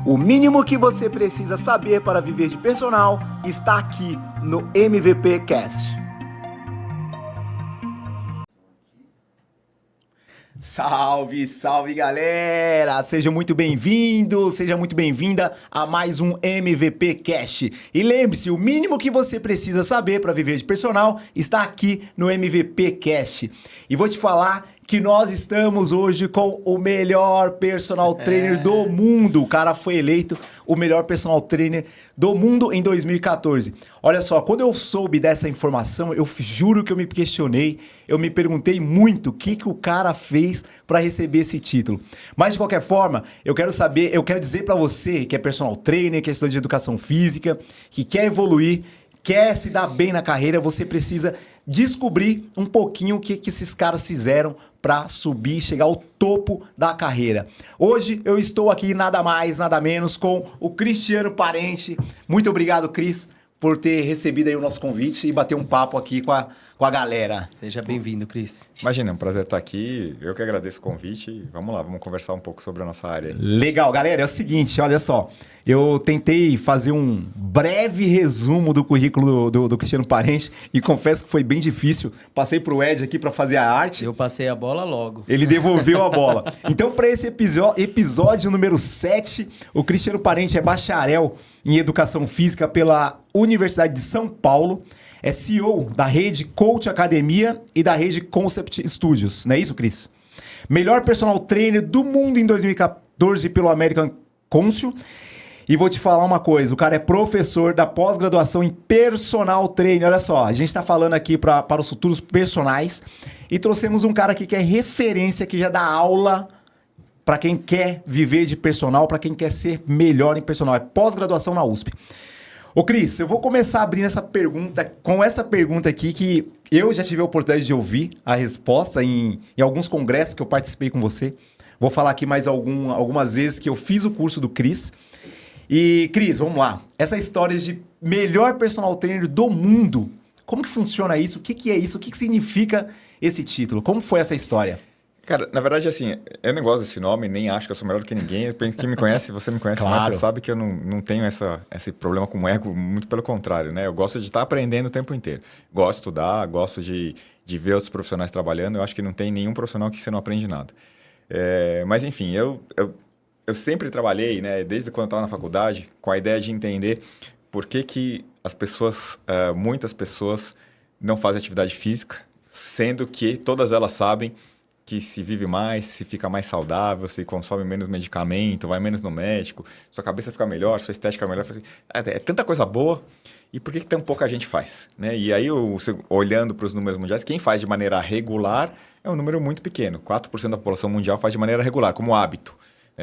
O mínimo que você precisa saber para viver de personal está aqui no MVP Cast. Salve, salve galera! Seja muito bem-vindo, seja muito bem-vinda a mais um MVP Cast. E lembre-se, o mínimo que você precisa saber para viver de personal está aqui no MVP Cast. E vou te falar que nós estamos hoje com o melhor personal trainer do mundo. O cara foi eleito o melhor personal trainer do mundo em 2014. Olha só, quando eu soube dessa informação, eu juro que eu me questionei, eu me perguntei muito o que o cara fez para receber esse título. Mas de qualquer forma, eu quero dizer para você que é personal trainer, que é estudante de educação física, que quer evoluir, quer se dar bem na carreira, você precisa descobrir um pouquinho o que esses caras fizeram para subir e chegar ao topo da carreira. Hoje eu estou aqui nada mais, nada menos com o Cristiano Parente. Muito obrigado, Cris, por ter recebido aí o nosso convite e bater um papo aqui com a galera. Seja bem-vindo, Cris. Imagina, é um prazer estar aqui. Eu que agradeço o convite. Vamos lá, vamos conversar um pouco sobre a nossa área. Legal, galera. É o seguinte, olha só. Eu tentei fazer um breve resumo do currículo do Cristiano Parente e confesso que foi bem difícil. Passei pro Ed aqui para fazer a arte. Eu passei a bola logo. Ele devolveu a bola. Então, para esse episódio número 7, o Cristiano Parente é bacharel em Educação Física pela Universidade de São Paulo. É CEO da rede Coach Academia e da rede Concept Studios. Não é isso, Cris? Melhor personal trainer do mundo em 2014 pelo American Council. E vou te falar uma coisa, o cara é professor da pós-graduação em personal trainer. Olha só, a gente está falando aqui para os futuros personagens e trouxemos um cara aqui que é referência, que já dá aula para quem quer viver de personal, para quem quer ser melhor em personal. É pós-graduação na USP. Ô Cris, eu vou começar abrindo essa pergunta, com essa pergunta aqui que eu já tive a oportunidade de ouvir a resposta em alguns congressos que eu participei com você. Vou falar aqui mais algumas vezes que eu fiz o curso do Cris. E, Cris, vamos lá. Essa história de melhor personal trainer do mundo, como que funciona isso? O que é isso? O que significa esse título? Como foi essa história? Cara, na verdade, assim, eu não gosto desse nome, nem acho que eu sou melhor do que ninguém. Quem me conhece, você me conhece, Claro. Mas você sabe que eu não tenho esse problema com o ego, muito pelo contrário, né? Eu gosto de estar aprendendo o tempo inteiro. Gosto de estudar, gosto de ver outros profissionais trabalhando. Eu acho que não tem nenhum profissional que você não aprende nada. Mas, enfim, eu sempre trabalhei, né, desde quando eu estava na faculdade, com a ideia de entender por que as pessoas, muitas pessoas, não fazem atividade física, sendo que todas elas sabem que se vive mais, se fica mais saudável, se consome menos medicamento, vai menos no médico, sua cabeça fica melhor, sua estética melhor. É tanta coisa boa, e por que tão pouca gente faz? Né? E aí, olhando para os números mundiais, quem faz de maneira regular é um número muito pequeno. 4% da população mundial faz de maneira regular, como hábito.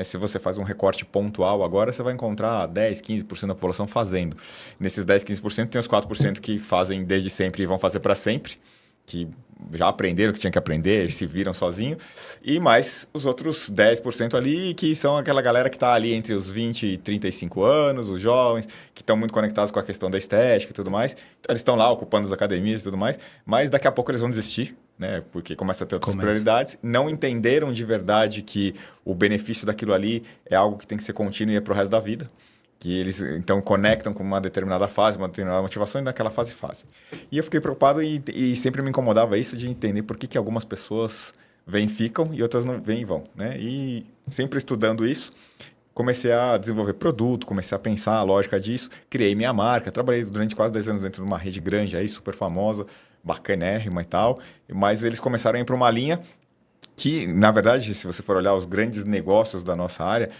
Se você faz um recorte pontual agora, você vai encontrar 10, 15% da população fazendo. Nesses 10, 15% tem os 4% que fazem desde sempre e vão fazer para sempre, que já aprenderam o que tinha que aprender, se viram sozinhos, e mais os outros 10% ali, que são aquela galera que está ali entre os 20 e 35 anos, os jovens, que estão muito conectados com a questão da estética e tudo mais. Então, eles estão lá ocupando as academias e tudo mais, mas daqui a pouco eles vão desistir, né? Porque começa a ter outras prioridades, não entenderam de verdade que o benefício daquilo ali é algo que tem que ser contínuo e é para o resto da vida. Que eles, então, conectam com uma determinada fase, uma determinada motivação, e naquela fase. E eu fiquei preocupado e sempre me incomodava isso de entender por que algumas pessoas vêm e ficam e outras não vêm e vão, né? E sempre estudando isso, comecei a desenvolver produto, comecei a pensar a lógica disso, criei minha marca, trabalhei durante quase 10 anos dentro de uma rede grande aí, super famosa, bacanérrima e tal, mas eles começaram a ir para uma linha que, na verdade, se você for olhar os grandes negócios da nossa área,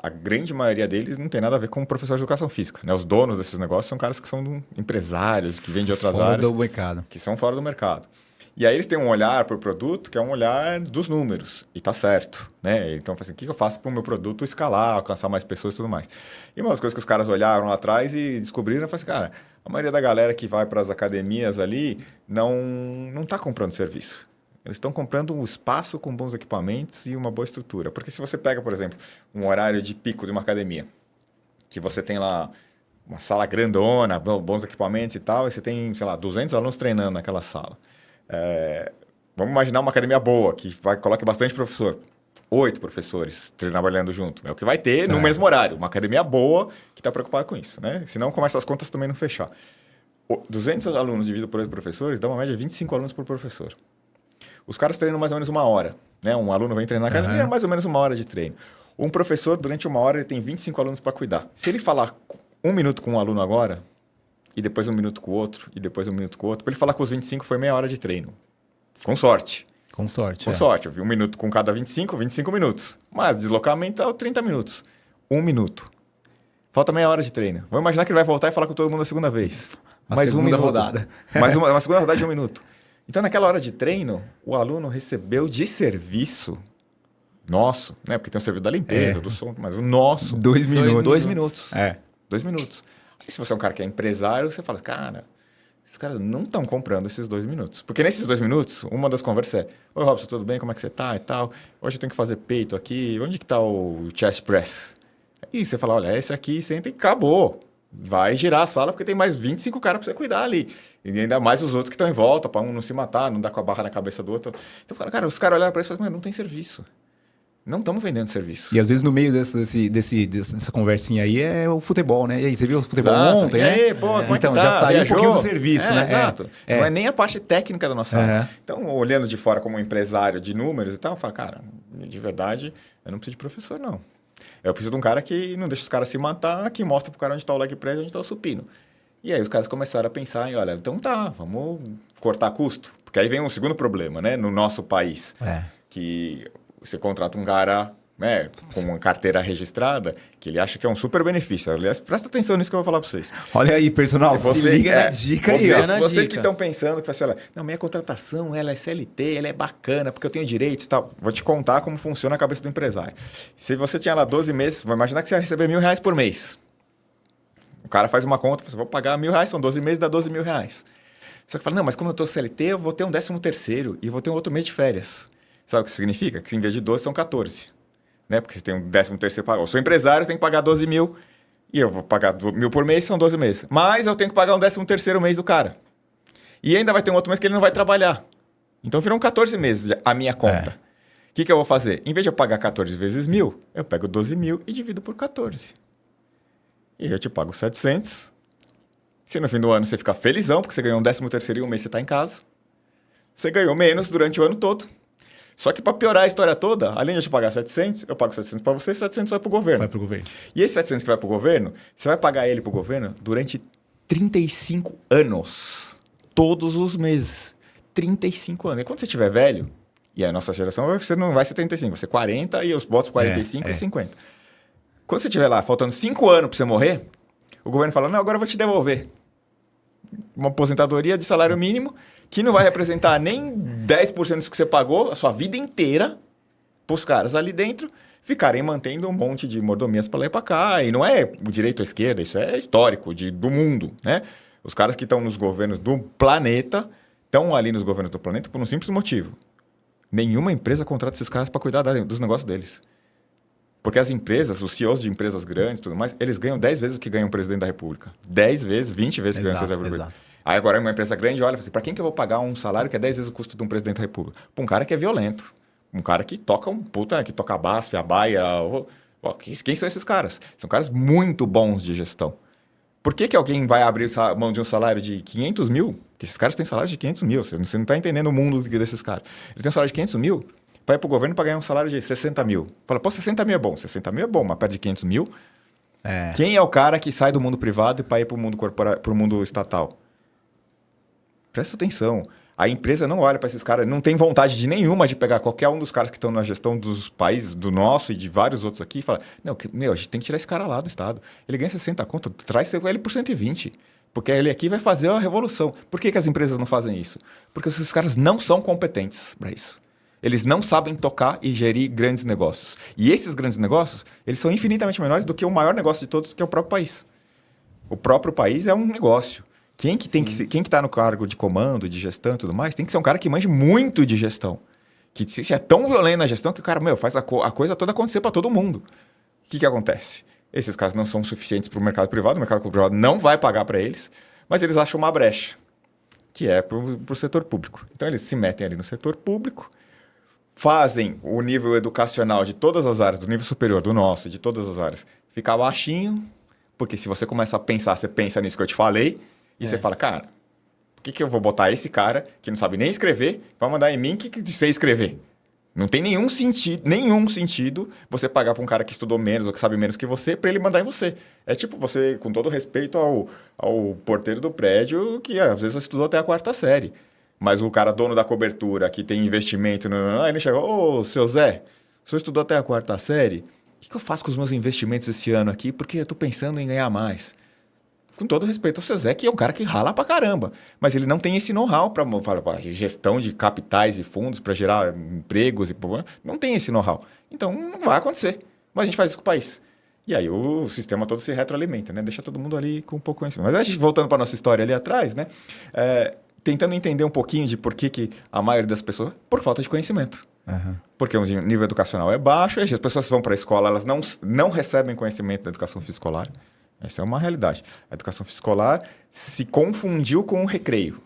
a grande maioria deles não tem nada a ver com o professor de educação física, né? Os donos desses negócios são caras que são empresários, que vêm de outras áreas. Fora do mercado. Que são fora do mercado. E aí eles têm um olhar para o produto que é um olhar dos números, e tá certo, né? Então, assim, o que eu faço para o meu produto escalar, alcançar mais pessoas e tudo mais? E uma das coisas que os caras olharam lá atrás e descobriram, foi assim, cara, a maioria da galera que vai para as academias ali não tá comprando serviço. Eles estão comprando um espaço com bons equipamentos e uma boa estrutura. Porque se você pega, por exemplo, um horário de pico de uma academia, que você tem lá uma sala grandona, bons equipamentos e tal, e você tem, sei lá, 200 alunos treinando naquela sala. Vamos imaginar uma academia boa, que coloque bastante professor. 8 professores trabalhando junto. É o que vai ter no mesmo horário. Uma academia boa que está preocupada com isso, né? Senão começa as contas também não fechar. 200 alunos dividido por 8 professores dá uma média de 25 alunos por professor. Os caras treinam mais ou menos 1 hora. Né? Um aluno vem treinar na academia, mais ou menos 1 hora de treino. Um professor, durante 1 hora, ele tem 25 alunos para cuidar. Se ele falar 1 minuto com um aluno agora, e depois 1 minuto com o outro, e depois 1 minuto com o outro, para ele falar com os 25 foi meia hora de treino. Com sorte. Com sorte. Com sorte. Eu vi 1 minuto com cada 25 minutos. Mas deslocamento é 30 minutos. 1 minuto. Falta meia hora de treino. Vamos imaginar que ele vai voltar e falar com todo mundo a segunda vez. Mais um segunda minuto. rodada. Mais uma segunda rodada de 1 minuto. Então, naquela hora de treino, o aluno recebeu de serviço nosso, né? Porque tem o serviço da limpeza, do som, mas o nosso. 2 minutos. 2 minutos. É. 2 minutos. Aí, se você é um cara que é empresário, você fala, cara, esses caras não estão comprando esses 2 minutos. Porque nesses 2 minutos, uma das conversas é: oi, Robson, tudo bem? Como é que você tá e tal? Hoje eu tenho que fazer peito aqui. Onde que tá o chest press? Aí você fala, olha, esse aqui senta e acabou. Vai girar a sala porque tem mais 25 caras para você cuidar ali. E ainda mais os outros que estão em volta, para um não se matar, não dar com a barra na cabeça do outro. Então, cara, os caras olharam para isso e falaram, não tem serviço. Não estamos vendendo serviço. E às vezes no meio dessa conversinha aí é o futebol, né? E aí, você viu o futebol ontem, e né? aí, pô, como então, é que tá? já saiu Viajou? um pouquinho do serviço, né? Exato. Não é nem a parte técnica da nossa área. Então, olhando de fora como empresário de números e tal, eu falo, cara, de verdade, eu não preciso de professor, não. Eu preciso de um cara que não deixa os caras se matar, que mostra pro cara onde está o leg press e onde está o supino. E aí os caras começaram a pensar em, olha, então tá, vamos cortar custo. Porque aí vem um segundo problema, né? No nosso país, que você contrata um cara, né, com uma carteira registrada, que ele acha que é um super benefício. Aliás, presta atenção nisso que eu vou falar para vocês. Olha aí, personal, se liga na dica aí. Vocês que estão pensando que assim, não, minha contratação, ela é CLT, ela é bacana, porque eu tenho direitos e tal. Vou te contar como funciona a cabeça do empresário. Se você tinha lá 12 meses, vai imaginar que você vai receber R$1.000 por mês. O cara faz uma conta, você vai pagar R$1.000, são 12 meses, dá R$12.000. Só que fala, não, mas como eu estou CLT, eu vou ter um 13º e vou ter um outro mês de férias. Sabe o que isso significa? Que em vez de 12, são 14. Né? Porque você tem um 13º pago. Eu sou empresário, tenho que pagar 12 mil e eu vou pagar 1.000 por mês, são 12 meses. Mas eu tenho que pagar um 13º mês do cara. E ainda vai ter um outro mês que ele não vai trabalhar. Então viram 14 meses a minha conta. O que eu vou fazer? Em vez de eu pagar 14 vezes 1.000, eu pego 12 mil e divido por 14. E eu te pago 700. Se no fim do ano você ficar felizão, porque você ganhou um 13º e um mês você está em casa. Você ganhou menos durante o ano todo. Só que para piorar a história toda, além de eu te pagar 700, eu pago 700 para você e 700 vai para o governo. Vai para o governo. E esse 700 que vai para o governo, você vai pagar ele para o governo durante 35 anos. Todos os meses. 35 anos. E quando você estiver velho, e a nossa geração você não vai ser 35, vai ser 40 e os botos 45 e 50. Quando você estiver lá, faltando 5 anos para você morrer, o governo fala, não, agora eu vou te devolver uma aposentadoria de salário mínimo que não vai representar nem 10% do que você pagou a sua vida inteira para os caras ali dentro ficarem mantendo um monte de mordomias para lá e para cá. E não é o direito à esquerda, isso é histórico do mundo, né? Os caras que estão nos governos do planeta estão ali nos governos do planeta por um simples motivo. Nenhuma empresa contrata esses caras para cuidar dos negócios deles. Porque as empresas, os CEOs de empresas grandes e tudo mais, eles ganham 10 vezes o que ganha um presidente da República. 10 vezes, 20 vezes o que ganha o presidente da República. Exato. Aí agora uma empresa grande olha e fala assim, para quem que eu vou pagar um salário que é 10 vezes o custo de um presidente da República? Para um cara que é violento. Um cara que toca que toca baixo, a baia. Quem são esses caras? São caras muito bons de gestão. Por que alguém vai abrir mão de um salário de 500 mil? Porque esses caras têm salário de 500 mil. Você não está entendendo o mundo desses caras. Eles têm um salário de 500 mil, vai para o governo para ganhar um salário de 60 mil. Fala, pô, 60 mil é bom. 60 mil é bom, mas perto de 500 mil. Quem é o cara que sai do mundo privado e para ir para o mundo para o mundo estatal? Presta atenção. A empresa não olha para esses caras, não tem vontade de nenhuma de pegar qualquer um dos caras que estão na gestão dos países, do nosso e de vários outros aqui, e fala, não, a gente tem que tirar esse cara lá do Estado. Ele ganha 60 conto, traz ele por 120. Porque ele aqui vai fazer a revolução. Por que as empresas não fazem isso? Porque esses caras não são competentes para isso. Eles não sabem tocar e gerir grandes negócios. E esses grandes negócios, eles são infinitamente menores do que o maior negócio de todos, que é o próprio país. O próprio país é um negócio. Quem que está no cargo de comando, de gestão e tudo mais, tem que ser um cara que manje muito de gestão. Que se é tão violento na gestão que o cara, faz a coisa toda acontecer para todo mundo. O que acontece? Esses caras não são suficientes para o mercado privado privado não vai pagar para eles, mas eles acham uma brecha, que é para o setor público. Então eles se metem ali no setor público, fazem o nível educacional de todas as áreas, do nível superior, do nosso, de todas as áreas, ficar baixinho, porque se você começa a pensar, você pensa nisso que eu te falei, e você fala, cara, por que eu vou botar esse cara, que não sabe nem escrever, pra mandar em mim que sei escrever? Não tem nenhum sentido você pagar para um cara que estudou menos ou que sabe menos que você para ele mandar em você. É tipo você, com todo respeito ao porteiro do prédio, que às vezes estudou até a 4ª série. Mas o cara dono da cobertura, que tem investimento, aí ele chega, ô, seu Zé, o senhor estudou até a 4ª série? O que eu faço com os meus investimentos esse ano aqui? Porque eu estou pensando em ganhar mais. Com todo respeito ao seu Zé, que é um cara que rala pra caramba. Mas ele não tem esse know-how para gestão de capitais e fundos para gerar empregos. Não tem esse know-how. Então, não vai acontecer. Mas a gente faz isso com o país. E aí o sistema todo se retroalimenta, né? Deixa todo mundo ali com um pouco conhecimento. Mas a gente, voltando para nossa história ali atrás, né? Tentando entender um pouquinho de por que a maioria das pessoas... Por falta de conhecimento. Uhum. Porque o nível educacional é baixo, e as pessoas vão para a escola, elas não recebem conhecimento da educação física escolar. Essa é uma realidade. A educação física escolar se confundiu com o recreio.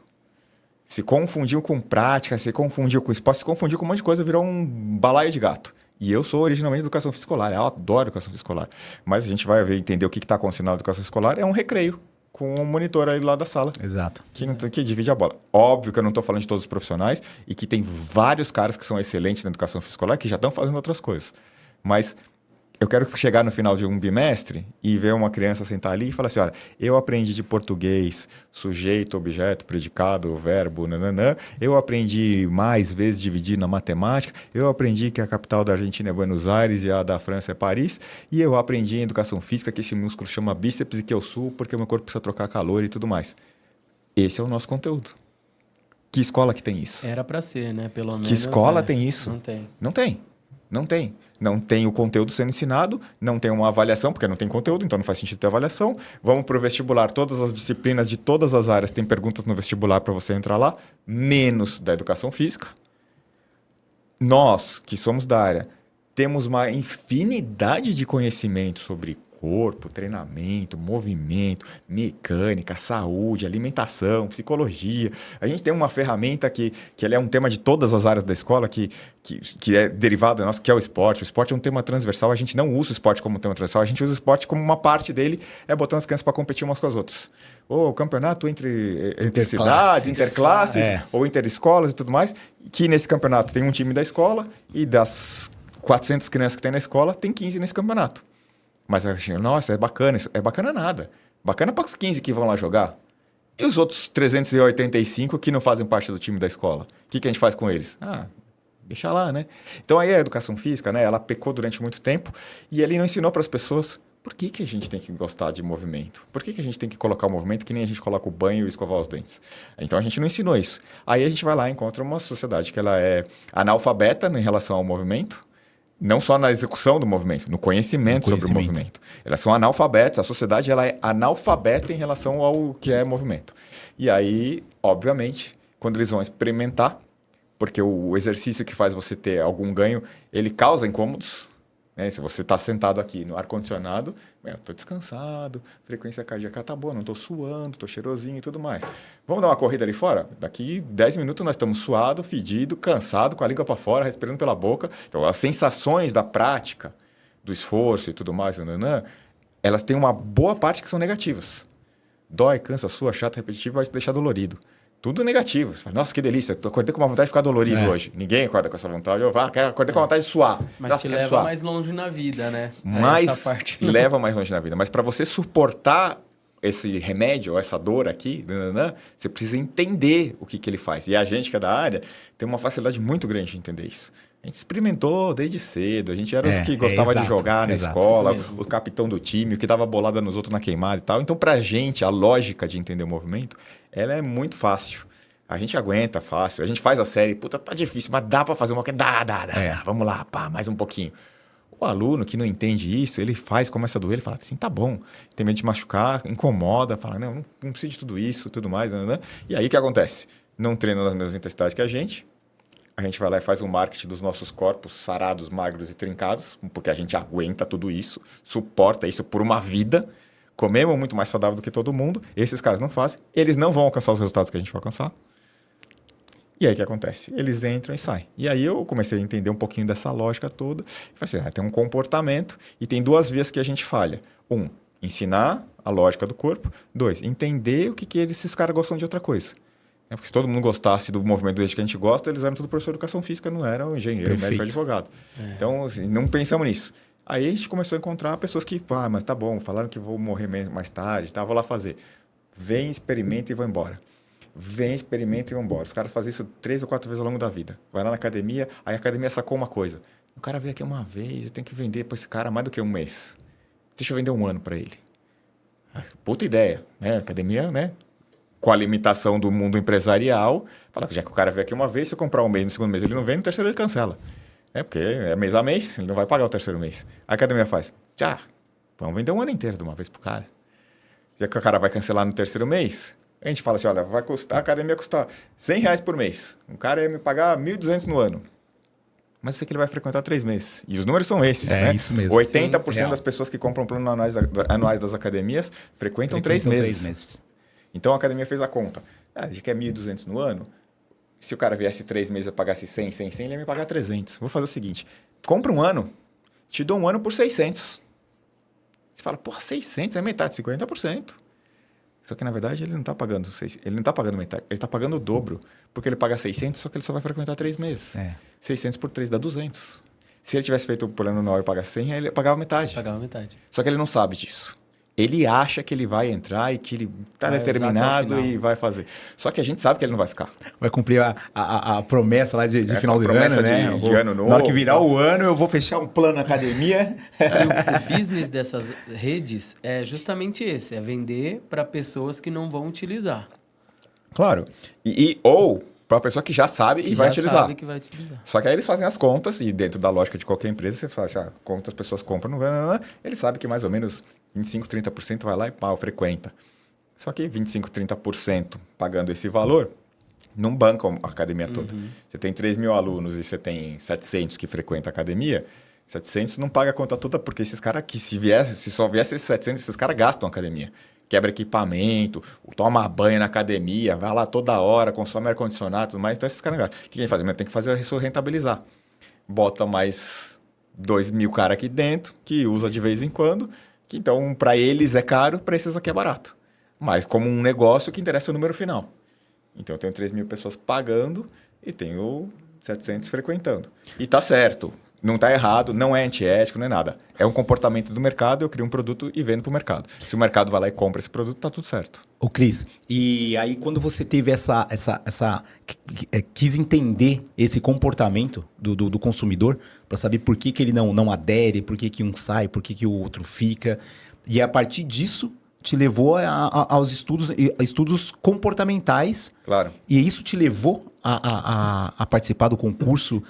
Se confundiu com prática, se confundiu com esporte, se confundiu com um monte de coisa, virou um balaio de gato. E eu sou originalmente de educação física escolar, eu adoro educação física escolar. Mas a gente vai entender o que está acontecendo na educação escolar, é um recreio, com um monitor aí do lado da sala. Exato. Que divide a bola. Óbvio que eu não estou falando de todos os profissionais e que tem vários caras que são excelentes na educação física escolar que já estão fazendo outras coisas. Mas eu quero chegar no final de um bimestre e ver uma criança sentar ali e falar assim, olha, eu aprendi de português, sujeito, objeto, predicado, verbo, nananã. Eu aprendi mais vezes dividir na matemática. Eu aprendi que a capital da Argentina é Buenos Aires e a da França é Paris. E eu aprendi em educação física que esse músculo chama bíceps e que eu suo porque o meu corpo precisa trocar calor e tudo mais. Esse é o nosso conteúdo. Que escola que tem isso? Era para ser, né? Pelo menos. Que escola tem isso? Não tem. Não tem. Não tem. Não tem o conteúdo sendo ensinado, não tem uma avaliação, porque não tem conteúdo, então não faz sentido ter avaliação. Vamos para o vestibular, todas as disciplinas de todas as áreas tem perguntas no vestibular para você entrar lá, menos da educação física. Nós, que somos da área, temos uma infinidade de conhecimento sobre corpo, treinamento, movimento, mecânica, saúde, alimentação, psicologia. A gente tem uma ferramenta que ela é um tema de todas as áreas da escola, que é derivada nossa, que é o esporte. O esporte é um tema transversal, a gente não usa o esporte como um tema transversal, a gente usa o esporte como uma parte dele, é botando as crianças para competir umas com as outras. O campeonato entre cidades, interclasses, ou interescolas e tudo mais, que nesse campeonato tem um time da escola e das 400 crianças que tem na escola, tem 15 nesse campeonato. Mas eu achei, nossa, é bacana isso. É bacana nada. Bacana para os 15 que vão lá jogar. E os outros 385 que não fazem parte do time da escola? O que a gente faz com eles? Deixa lá, né? Então aí a educação física, né? Ela pecou durante muito tempo e ele não ensinou para as pessoas por que a gente tem que gostar de movimento. Por que a gente tem que colocar o movimento que nem a gente coloca o banho e escovar os dentes. Então a gente não ensinou isso. Aí a gente vai lá e encontra uma sociedade que ela é analfabeta em relação ao movimento. Não só na execução do movimento, no conhecimento sobre o movimento. Elas são analfabetas, a sociedade ela é analfabeta em relação ao que é movimento. E aí, obviamente, quando eles vão experimentar, porque o exercício que faz você ter algum ganho, ele causa incômodos. Né? Se você está sentado aqui no ar-condicionado, eu estou descansado, frequência cardíaca está boa, não estou suando, estou cheirosinho e tudo mais. Vamos dar uma corrida ali fora? Daqui 10 minutos nós estamos suado, fedido, cansado, com a língua para fora, respirando pela boca. Então, as sensações da prática, do esforço e tudo mais, elas têm uma boa parte que são negativas. Dói, cansa, sua, chato, repetitivo, vai te deixar dolorido. Tudo negativo. Você fala, nossa, que delícia, acordei com uma vontade de ficar dolorido hoje. Ninguém acorda com essa vontade. Eu acordei com a vontade de suar. Mas nossa, te leva suar. mais longe na vida, né? Mas leva mais longe na vida. Mas para você suportar esse remédio, ou essa dor aqui, você precisa entender o que ele faz. E a gente que é da área tem uma facilidade muito grande de entender isso. A gente experimentou desde cedo, a gente era os que gostava de jogar na escola, o capitão do time, o que dava bolada nos outros na queimada e tal. Então, pra gente, a lógica de entender o movimento, ela é muito fácil. A gente aguenta fácil, a gente faz a série, puta, tá difícil, mas dá pra fazer uma... Dá, vamos lá, pá, mais um pouquinho. O aluno que não entende isso, ele começa a doer, ele fala assim, tá bom, tem medo de machucar, incomoda, fala, não precisa de tudo isso, tudo mais, E aí o que acontece? Não treina nas mesmas intensidades que a gente vai lá e faz um marketing dos nossos corpos sarados, magros e trincados, porque a gente aguenta tudo isso, suporta isso por uma vida, comemos muito mais saudável do que todo mundo, esses caras não fazem, eles não vão alcançar os resultados que a gente vai alcançar. E aí o que acontece? Eles entram e saem. E aí eu comecei a entender um pouquinho dessa lógica toda. E falei assim, tem um comportamento e tem duas vias que a gente falha. Ensinar a lógica do corpo. 2, entender o que esses caras gostam de outra coisa. Porque se todo mundo gostasse do movimento do jeito que a gente gosta, eles eram tudo professor de educação física, não eram engenheiro, médico, advogado. Então, assim, não pensamos nisso. Aí a gente começou a encontrar pessoas que, mas tá bom, falaram que vou morrer mais tarde, tá, vou lá fazer. Vem, experimenta e vou embora. Vem, experimenta e vão embora. Os caras fazem isso 3 ou 4 vezes ao longo da vida. Vai lá na academia, aí a academia sacou uma coisa. O cara veio aqui uma vez, eu tenho que vender para esse cara mais do que um mês. Deixa eu vender 1 ano para ele. Puta ideia, né? Academia, né? Com a limitação do mundo empresarial, fala que já que o cara veio aqui uma vez, se eu comprar um mês, no segundo mês ele não vem, no terceiro ele cancela. Porque é mês a mês, ele não vai pagar o terceiro mês. A academia faz, vamos vender 1 ano inteiro de uma vez pro cara. Já que o cara vai cancelar no terceiro mês, a gente fala assim, olha, vai custar, a academia custar R$100 por mês. Um cara ia me pagar 1.200 no ano. Mas eu sei que ele vai frequentar 3 meses. E os números são esses, né? Isso mesmo. 80% das pessoas que compram plano anuais das academias frequentam 3 meses. Então a academia fez a conta. Já que é 1.200 no ano, se o cara viesse 3 meses e pagasse 100, ele ia me pagar 300. Vou fazer o seguinte, compra 1 ano, te dou 1 ano por 600. Você fala, 600 é metade, 50%. Só que, na verdade, ele não está pagando metade. Ele está pagando o dobro, porque ele paga 600, só que ele só vai frequentar 3 meses. 600 por 3 dá 200. Se ele tivesse feito o plano anual e pagar 100, ele pagava metade. Só que ele não sabe disso. Ele acha que ele vai entrar e que ele está determinado e vai fazer. Só que a gente sabe que ele não vai ficar. Vai cumprir a promessa lá de final do ano, né? De ano novo. Na hora que virar o ano, eu vou fechar um plano na academia. O business dessas redes é justamente esse, é vender para pessoas que não vão utilizar. Claro. Ou para a pessoa que já sabe e vai utilizar. Sabe que vai utilizar. Só que aí eles fazem as contas e dentro da lógica de qualquer empresa, você fala assim, quantas pessoas compram, ele sabe que mais ou menos 25%, 30% vai lá e frequenta. Só que 25%, 30% pagando esse valor, não banca a academia toda. Você tem 3 mil alunos e você tem 700 que frequentam a academia, 700 não paga a conta toda porque esses caras que se só viesse esses 700, esses caras gastam a academia. Quebra equipamento, toma banho na academia, vai lá toda hora, consome ar-condicionado e tudo mais. Então, esses caras gastam. O que a gente faz? Tem que fazer isso rentabilizar. Bota mais 2 mil caras aqui dentro, que usa de vez em quando, que então, para eles é caro, para esses aqui é barato. Mas como um negócio que interessa o número final. Então, eu tenho 3 mil pessoas pagando e tenho 700 frequentando. E tá certo. Não está errado, não é antiético, não é nada. É um comportamento do mercado, eu crio um produto e vendo para o mercado. Se o mercado vai lá e compra esse produto, está tudo certo. Ô, Cris, e aí quando você teve quis entender esse comportamento do consumidor, para saber por que ele não adere, por que um sai, por que o outro fica, e a partir disso te levou aos estudos comportamentais. Claro. E isso te levou a participar do concurso.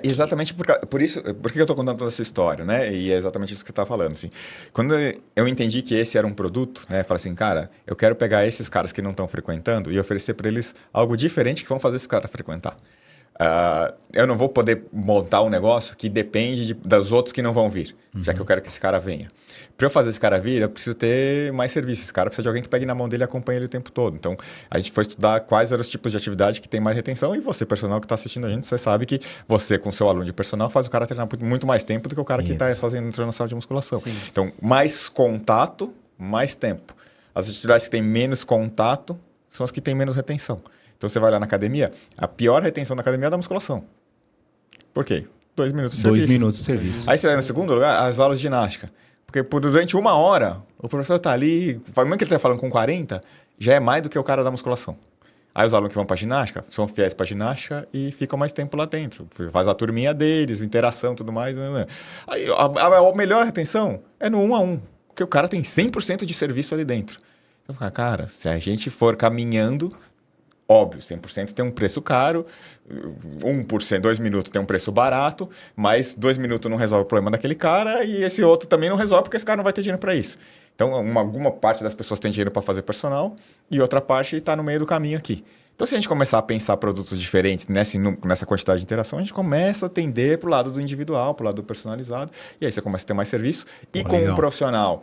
Exatamente por isso, por que eu estou contando toda essa história, né? E é exatamente isso que você está falando, assim. Quando eu entendi que esse era um produto, né? Falei assim, cara, eu quero pegar esses caras que não estão frequentando e oferecer para eles algo diferente que vão fazer esse cara frequentar. Eu não vou poder montar um negócio que depende dos outros que não vão vir, já que eu quero que esse cara venha. Para eu fazer esse cara vir, eu preciso ter mais serviço. Esse cara precisa de alguém que pegue na mão dele e acompanhe ele o tempo todo. Então, a gente foi estudar quais eram os tipos de atividade que tem mais retenção. E você, personal que está assistindo a gente, você sabe que você, com seu aluno de personal, faz o cara treinar muito mais tempo do que o cara que está sozinho entrando na sala de musculação. Sim. Então, mais contato, mais tempo. As atividades que têm menos contato são as que têm menos retenção. Então, você vai lá na academia, a pior retenção da academia é da musculação. Por quê? 2 minutos de serviço. 2 minutos de serviço. Aí você vai no segundo lugar, as aulas de ginástica. Porque durante 1 hora, o professor está ali, mesmo que ele esteja falando com 40, já é mais do que o cara da musculação. Aí os alunos que vão para ginástica, são fiéis para ginástica e ficam mais tempo lá dentro. Faz a turminha deles, interação e tudo mais. Aí a melhor retenção é no 1 a 1, porque o cara tem 100% de serviço ali dentro. Então, cara, se a gente for caminhando... Óbvio, 100% tem um preço caro, 1%, 2 minutos tem um preço barato, mas 2 minutos não resolve o problema daquele cara e esse outro também não resolve porque esse cara não vai ter dinheiro para isso. Então, alguma parte das pessoas tem dinheiro para fazer personal e outra parte está no meio do caminho aqui. Então, se a gente começar a pensar produtos diferentes nessa quantidade de interação, a gente começa a tender para o lado do individual, para o lado do personalizado, e aí você começa a ter mais serviço. E com um profissional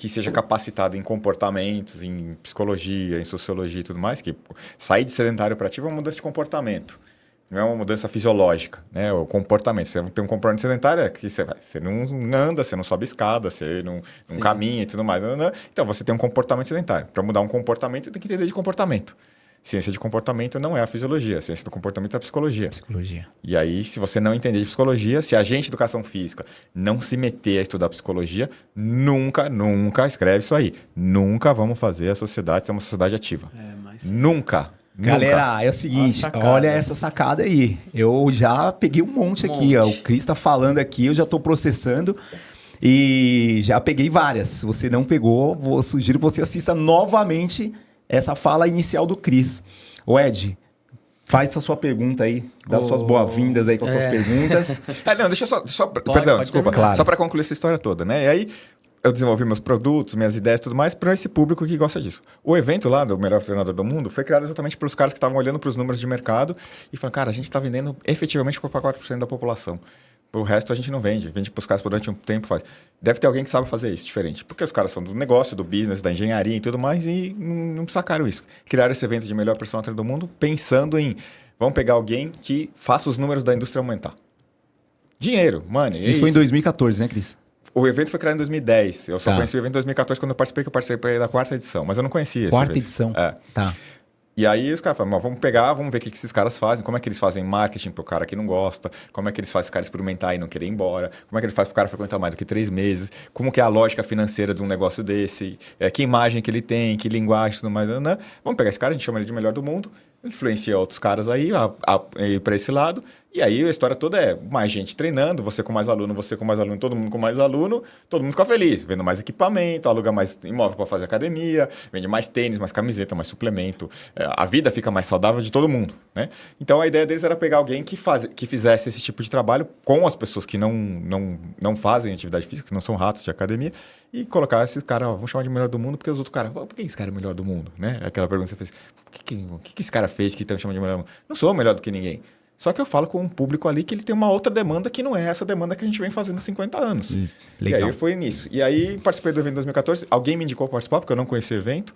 que seja capacitado em comportamentos, em psicologia, em sociologia e tudo mais, que sair de sedentário para ativo é uma mudança de comportamento. Não é uma mudança fisiológica, né? O comportamento. Você tem um comportamento sedentário, é que você não anda, você não sobe escada, você não caminha e tudo mais. Então, você tem um comportamento sedentário. Para mudar um comportamento, você tem que entender de comportamento. Ciência de comportamento não é a fisiologia. Ciência do comportamento é a psicologia. E aí, se você não entender de psicologia, se a gente, educação física, não se meter a estudar psicologia, nunca escreve isso aí. Nunca vamos fazer a sociedade ser uma sociedade ativa. Nunca. Galera, é o seguinte, olha essa sacada aí. Eu já peguei um monte aqui, ó. O Cris tá falando aqui, eu já tô processando e já peguei várias. Se você não pegou, sugiro que você assista novamente essa fala inicial do Cris. Ô Ed, faz a sua pergunta aí, dá suas boas-vindas aí com as suas perguntas. Não, deixa eu só perdão, desculpa, claro. Só para concluir essa história toda, né? E aí, eu desenvolvi meus produtos, minhas ideias e tudo mais para esse público que gosta disso. O evento lá do Melhor Treinador do Mundo foi criado exatamente pelos caras que estavam olhando para os números de mercado e falando, cara, a gente está vendendo efetivamente para 4% da população. O resto a gente não vende. Vende para os caras durante um tempo. Deve ter alguém que sabe fazer isso diferente. Porque os caras são do negócio, do business, da engenharia e tudo mais e não sacaram isso. Criaram esse evento de Melhor Personal Trainer do Mundo pensando em, vamos pegar alguém que faça os números da indústria aumentar. Dinheiro, money. Isso foi em 2014, né, Cris? O evento foi criado em 2010. Eu só conheci o evento em 2014 quando eu participei da 4ª edição. Mas eu não conhecia esse evento. 4ª edição? É. Tá. E aí os caras falam, vamos pegar, vamos ver o que esses caras fazem, como é que eles fazem marketing pro cara que não gosta, como é que eles fazem esse cara experimentar e não querer ir embora, como é que ele faz pro cara frequentar mais do que 3 meses, como que é a lógica financeira de um negócio desse, que imagem que ele tem, que linguagem e tudo mais. Né? Vamos pegar esse cara, a gente chama ele de melhor do mundo, influencia outros caras aí para esse lado. E aí a história toda é mais gente treinando, você com mais aluno, todo mundo com mais aluno, todo mundo fica feliz, vendo mais equipamento, aluga mais imóvel para fazer academia, vende mais tênis, mais camiseta, mais suplemento. A vida fica mais saudável de todo mundo, né? Então a ideia deles era pegar alguém que fizesse esse tipo de trabalho com as pessoas que não fazem atividade física, que não são ratos de academia, e colocar esses caras, vamos chamar de melhor do mundo, porque os outros caras, por que esse cara é o melhor do mundo? Né? Aquela pergunta que você fez, o que esse cara fez que estão chamando de melhor do mundo? Não sou melhor do que ninguém. Só que eu falo com um público ali que ele tem uma outra demanda que não é essa demanda que a gente vem fazendo há 50 anos. Legal. E aí foi nisso. E aí participei do evento em 2014. Alguém me indicou para participar, porque eu não conhecia o evento.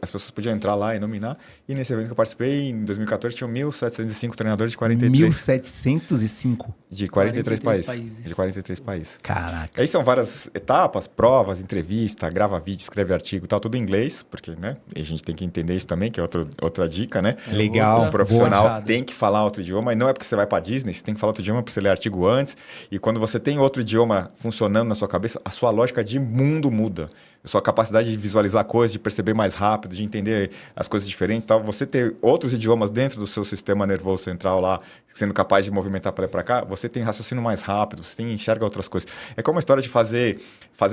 As pessoas podiam entrar lá e nominar. E nesse evento que eu participei, em 2014, tinham 1.705 treinadores de 43... 1.705? De 43 países. De 43 países. Caraca. Aí são várias etapas, provas, entrevista, grava vídeo, escreve artigo e tal, tudo em inglês, porque, né, a gente tem que entender isso também, que é outra dica, né? Legal. O profissional tem que falar outro idioma, e não é porque você vai para Disney, você tem que falar outro idioma para você ler artigo antes, e quando você tem outro idioma funcionando na sua cabeça, a sua lógica de mundo muda. A sua capacidade de visualizar coisas, de perceber mais rápido, de entender as coisas diferentes e tal. Você ter outros idiomas dentro do seu sistema nervoso central lá, sendo capaz de movimentar para lá e para cá, você tem raciocínio mais rápido, você enxerga outras coisas. É como a história de fazer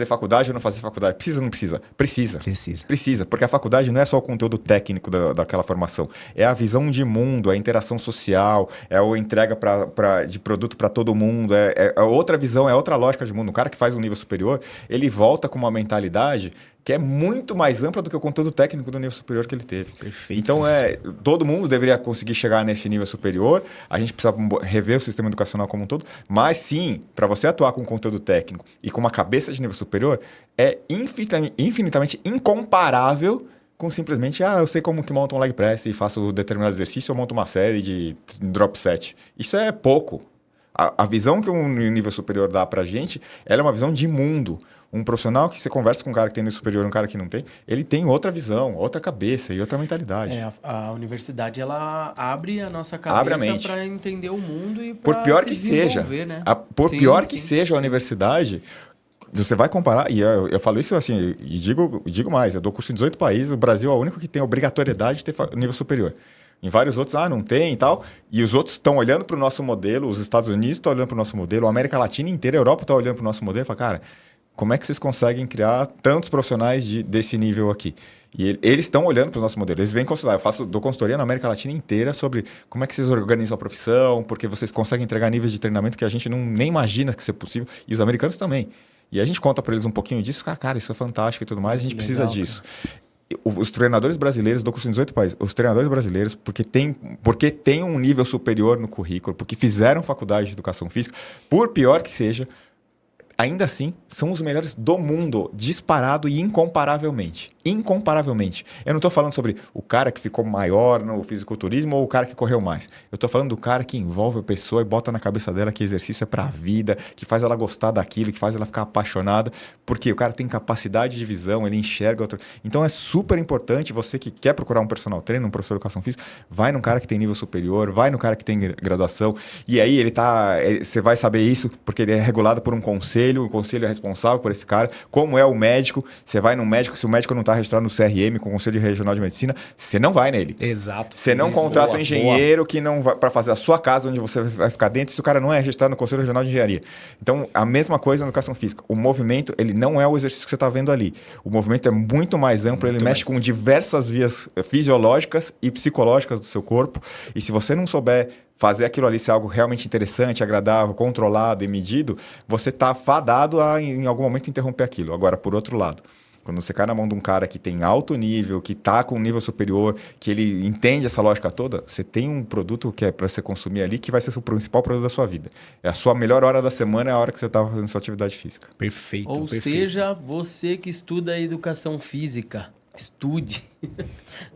faculdade ou não fazer faculdade. Precisa ou não precisa? Precisa. Precisa, porque a faculdade não é só o conteúdo técnico daquela formação. É a visão de mundo, é a interação social, é a entrega de produto para todo mundo, é outra visão, é outra lógica de mundo. O cara que faz um nível superior, ele volta com uma mentalidade que é muito mais ampla do que o conteúdo técnico do nível superior que ele teve. Perfeito. Então, todo mundo deveria conseguir chegar nesse nível superior. A gente precisa rever o sistema educacional como um todo. Mas, sim, para você atuar com conteúdo técnico e com uma cabeça de nível superior, é infinitamente incomparável com simplesmente, eu sei como que monta um leg press e faço determinado exercício, eu monto uma série de drop set. Isso é pouco. A visão que um nível superior dá pra gente, ela é uma visão de mundo. Um profissional que você conversa com um cara que tem nível superior e um cara que não tem, ele tem outra visão, outra cabeça e outra mentalidade. A universidade, ela abre a nossa cabeça para entender o mundo e para se desenvolver, né? Por pior que seja a universidade, você vai comparar, e eu falo isso assim, e digo mais, eu dou curso em 18 países, o Brasil é o único que tem a obrigatoriedade de ter nível superior. Em vários outros, não tem e tal. E os outros estão olhando para o nosso modelo, os Estados Unidos estão olhando para o nosso modelo, a América Latina inteira, a Europa está olhando para o nosso modelo e fala, cara, como é que vocês conseguem criar tantos profissionais desse nível aqui? E eles estão olhando para o nosso modelo. Eles vêm consultar. Dou consultoria na América Latina inteira sobre como é que vocês organizam a profissão, porque vocês conseguem entregar níveis de treinamento que a gente nem imagina que isso é possível. E os americanos também. E a gente conta para eles um pouquinho disso. Cara, isso é fantástico e tudo mais. A gente precisa disso. Os treinadores brasileiros, dou curso em 18 países, os treinadores brasileiros, porque tem um nível superior no currículo, porque fizeram faculdade de educação física, por pior que seja, ainda assim, são os melhores do mundo, disparado e incomparavelmente. Incomparavelmente. Eu não estou falando sobre o cara que ficou maior no fisiculturismo ou o cara que correu mais. Eu estou falando do cara que envolve a pessoa e bota na cabeça dela que exercício é pra vida, que faz ela gostar daquilo, que faz ela ficar apaixonada, porque o cara tem capacidade de visão, ele enxerga outro. Então é super importante, você que quer procurar um personal trainer, um professor de educação física, vai num cara que tem nível superior, vai no cara que tem graduação, e aí você vai saber isso porque ele é regulado por um conselho, o conselho é responsável por esse cara, como é o médico, você vai no médico, se o médico não está registrado no CRM, com o Conselho Regional de Medicina, você não vai nele. Exato. Você não contrata um engenheiro que não vai para fazer a sua casa, onde você vai ficar dentro, se o cara não é registrado no Conselho Regional de Engenharia. Então, a mesma coisa na educação física. O movimento, ele não é o exercício que você está vendo ali. O movimento é muito mais amplo, ele mexe com diversas vias fisiológicas e psicológicas do seu corpo. E se você não souber fazer aquilo ali ser algo realmente interessante, agradável, controlado e medido, você está fadado a, em algum momento, interromper aquilo. Agora, por outro lado, quando você cai na mão de um cara que tem alto nível, que está com um nível superior, que ele entende essa lógica toda, você tem um produto que é para você consumir ali, que vai ser o principal produto da sua vida. É a sua melhor hora da semana, é a hora que você está fazendo sua atividade física. Perfeito. Ou seja, você que estuda educação física, estude.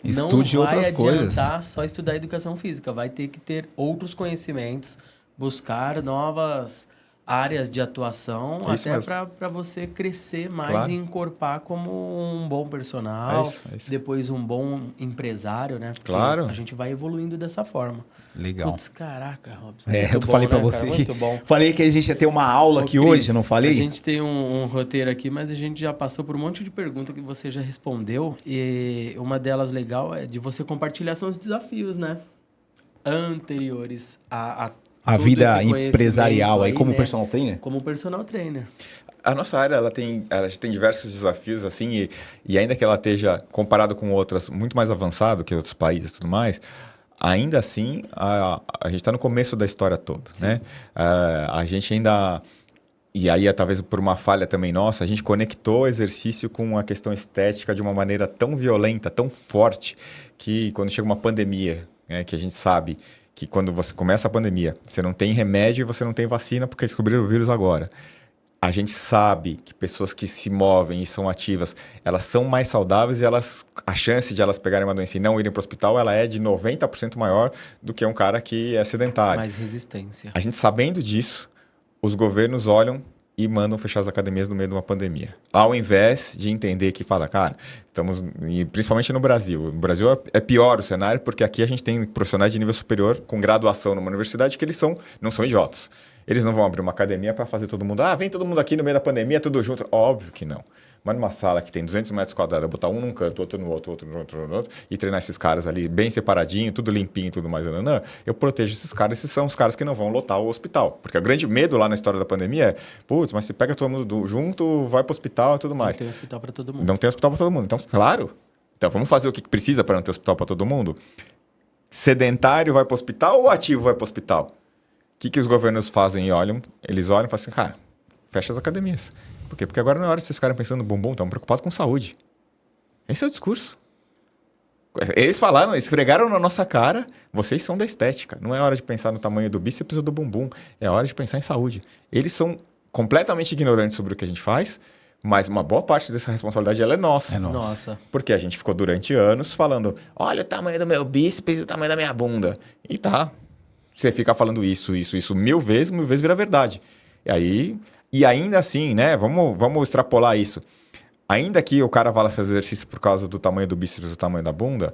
Estude outras coisas. Não vai adiantar só estudar educação física, vai ter que ter outros conhecimentos, buscar novas áreas de atuação, Isso até para você crescer mais, claro, e encorpar como um bom personal, é isso. depois um bom empresário, né? Porque claro. a gente vai evoluindo dessa forma. Legal. Putz, caraca, Robson. Eu falei para você. Muito bom. Falei que a gente ia ter uma aula aqui Cris, hoje, não falei? A gente tem um roteiro aqui, mas a gente já passou por um monte de perguntas que você já respondeu. E uma delas legal é de você compartilhar são os desafios, né? Anteriores a vida empresarial aí, como né? personal trainer? Como personal trainer. A nossa área ela tem diversos desafios, assim, e ainda que ela esteja, comparado com outras, muito mais avançado que outros países e tudo mais, ainda assim, a gente está no começo da história toda, né? A gente ainda... E aí, talvez por uma falha também nossa, a gente conectou o exercício com a questão estética de uma maneira tão violenta, tão forte, que quando chega uma pandemia, né, que a gente sabe que quando você começa a pandemia, você não tem remédio e você não tem vacina porque descobriram o vírus agora. A gente sabe que pessoas que se movem e são ativas, elas são mais saudáveis e a chance de elas pegarem uma doença e não irem para o hospital, ela é de 90% maior do que um cara que é sedentário. Mais resistência. A gente sabendo disso, os governos olham e mandam fechar as academias no meio de uma pandemia. Ao invés de entender que fala, cara, estamos, e principalmente no Brasil. No Brasil é pior o cenário, porque aqui a gente tem profissionais de nível superior com graduação numa universidade que eles não são idiotas. Eles não vão abrir uma academia para fazer todo mundo, vem todo mundo aqui no meio da pandemia, tudo junto. Óbvio que não. Mas numa sala que tem 200 metros quadrados, botar um num canto, outro no outro, outro no outro, e treinar esses caras ali bem separadinho, tudo limpinho e tudo mais, eu protejo esses caras, esses são os caras que não vão lotar o hospital. Porque o grande medo lá na história da pandemia é, putz, mas se pega todo mundo junto, vai pro hospital e tudo mais. Não tem hospital para todo mundo. Não tem hospital para todo mundo. Então, claro. Então, vamos fazer o que precisa para não ter hospital para todo mundo? Sedentário vai pro hospital ou ativo vai pro hospital? O que os governos fazem? Eles olham e falam assim, cara, fecha as academias. Por quê? Porque agora não é hora de vocês ficarem pensando no bumbum, estão preocupados com saúde. Esse é o discurso. Eles falaram, esfregaram na nossa cara, vocês são da estética. Não é hora de pensar no tamanho do bíceps ou do bumbum, é hora de pensar em saúde. Eles são completamente ignorantes sobre o que a gente faz, mas uma boa parte dessa responsabilidade ela é nossa. É nossa. Porque a gente ficou durante anos falando, olha o tamanho do meu bíceps e o tamanho da minha bunda. E tá... Você fica falando isso mil vezes vira verdade. E ainda assim, né? Vamos extrapolar isso. Ainda que o cara vá fazer exercício por causa do tamanho do bíceps, do tamanho da bunda,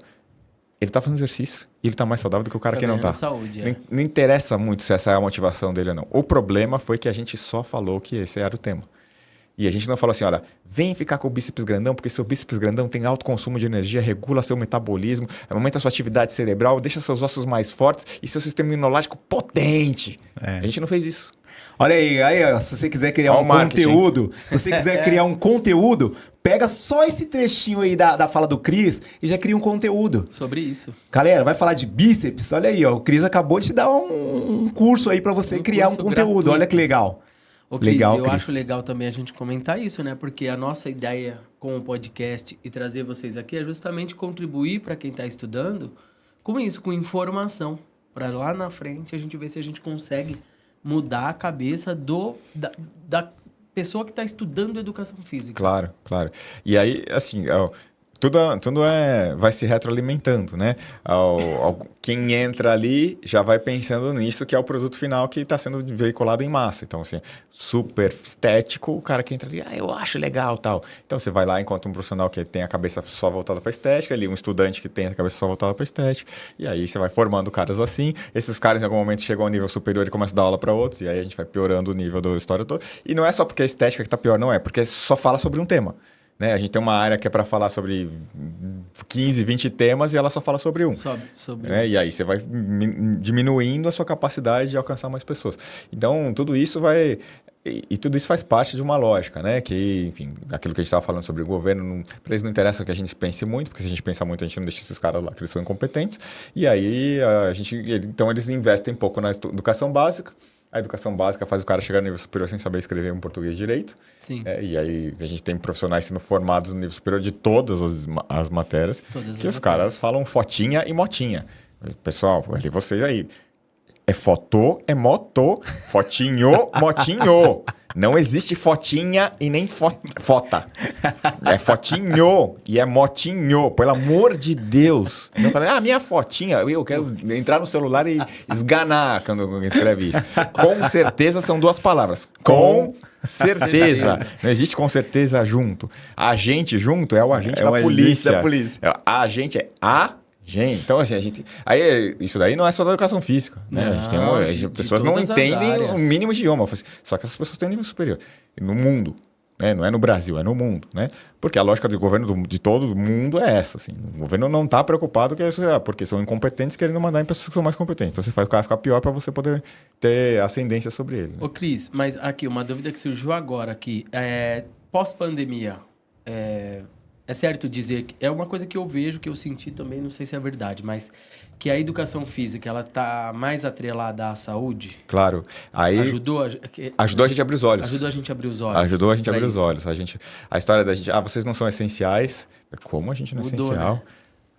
ele tá fazendo exercício e ele tá mais saudável do que o cara que não tá. Saúde, não interessa muito se essa é a motivação dele ou não. O problema foi que a gente só falou que esse era o tema. E a gente não falou assim, olha, vem ficar com o bíceps grandão, porque seu bíceps grandão tem alto consumo de energia, regula seu metabolismo, aumenta a sua atividade cerebral, deixa seus ossos mais fortes e seu sistema imunológico potente. A gente não fez isso. Olha aí, ó, se você quiser criar um conteúdo, se você quiser criar um conteúdo, pega só esse trechinho aí da fala do Cris e já cria um conteúdo. Sobre isso. Galera, vai falar de bíceps? Olha aí, ó, o Cris acabou de dar um curso aí pra você criar um conteúdo. Gratuito. Olha que legal. Ô, Cris, eu acho legal também a gente comentar isso, né? Porque a nossa ideia com o podcast e trazer vocês aqui é justamente contribuir para quem está estudando com isso, com informação. Para lá na frente a gente ver se a gente consegue mudar a cabeça pessoa que está estudando educação física. Claro, claro. E aí, assim, tudo vai se retroalimentando, né? Quem entra ali já vai pensando nisso, que é o produto final que está sendo veiculado em massa. Então, assim, super estético, o cara que entra ali, eu acho legal, tal. Então, você vai lá, encontra um profissional que tem a cabeça só voltada para estética, ali um estudante que tem a cabeça só voltada para estética, e aí você vai formando caras assim. Esses caras, em algum momento, chegam ao nível superior e começam a dar aula para outros, e aí a gente vai piorando o nível da história toda. E não é só porque a estética que está pior, não é, porque só fala sobre um tema. Né? A gente tem uma área que é para falar sobre 15, 20 temas e ela só fala sobre um. Né? E aí você vai diminuindo a sua capacidade de alcançar mais pessoas. Então, tudo isso vai... E tudo isso faz parte de uma lógica, né? Que, enfim, aquilo que a gente estava falando sobre o governo, para eles não interessa que a gente pense muito, porque se a gente pensa muito, a gente não deixa esses caras lá, que eles são incompetentes. E aí, então, eles investem pouco na educação básica. A educação básica faz o cara chegar no nível superior sem saber escrever um português direito. Sim. E aí a gente tem profissionais sendo formados no nível superior de todas as matérias, que os caras falam fotinha e motinha. Pessoal, ali vocês aí. É fotô, é moto, fotinho, motinho. Não existe fotinha e nem fota. É fotinho e é motinho, pelo amor de Deus. Então eu falei, minha fotinha, eu quero entrar no celular e esganar quando alguém escreve isso. Com certeza são duas palavras. Com certeza. Não existe com certeza junto. Agente junto é o agente da polícia. A agente é a gente. Então, assim, isso daí não é só da educação física, né? As pessoas não entendem o mínimo de idioma. Só que essas pessoas têm um nível superior. No mundo, né? Não é no Brasil, é no mundo, né? Porque a lógica do governo de todo mundo é essa, assim. O governo não está preocupado porque são incompetentes querendo mandar em pessoas que são mais competentes. Então, você faz o cara ficar pior para você poder ter ascendência sobre ele. Né? Ô, Cris, mas aqui, uma dúvida que surgiu agora aqui. Pós-pandemia, é certo dizer que é uma coisa que eu vejo, que eu senti também, não sei se é verdade, mas que a educação física, ela tá mais atrelada à saúde? Claro. Aí ajudou a gente a abrir os olhos. Ajudou a gente a abrir os olhos. Ajudou a gente a abrir os olhos. A história da gente, vocês não são essenciais. Como a gente não é essencial? Né?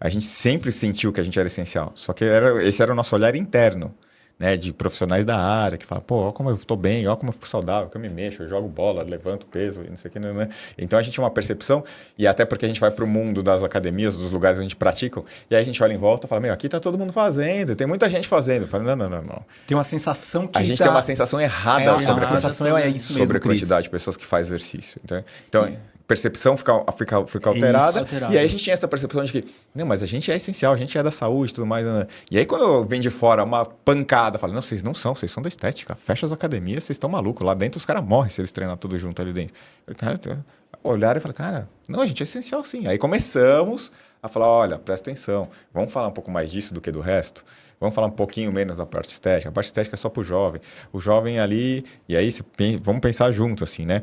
A gente sempre sentiu que a gente era essencial. Só que esse era o nosso olhar interno. Né, de profissionais da área que falam, olha como eu estou bem, olha como eu fico saudável, que eu me mexo, eu jogo bola, levanto peso e não sei o que. Né? Então a gente tinha uma percepção, e até porque a gente vai para o mundo das academias, dos lugares onde a gente pratica, e aí a gente olha em volta e fala, aqui está todo mundo fazendo, tem muita gente fazendo. Eu falo, não. Tem uma sensação que a gente tem uma sensação errada sobre a quantidade de pessoas que faz exercício. Então percepção fica alterada. E aí a gente tinha essa percepção de que, não, mas a gente é essencial, a gente é da saúde e tudo mais. Né? E aí quando vem de fora uma pancada, fala, não, vocês não são, vocês são da estética. Fecha as academias, vocês estão malucos. Lá dentro os caras morrem se eles treinam tudo junto ali dentro. Olharam e falaram, cara, não, a gente é essencial sim. Aí começamos a falar, olha, presta atenção, vamos falar um pouco mais disso do que do resto. Vamos falar um pouquinho menos da parte estética. A parte estética é só para o jovem. O jovem ali... E aí, vamos pensar junto, assim, né?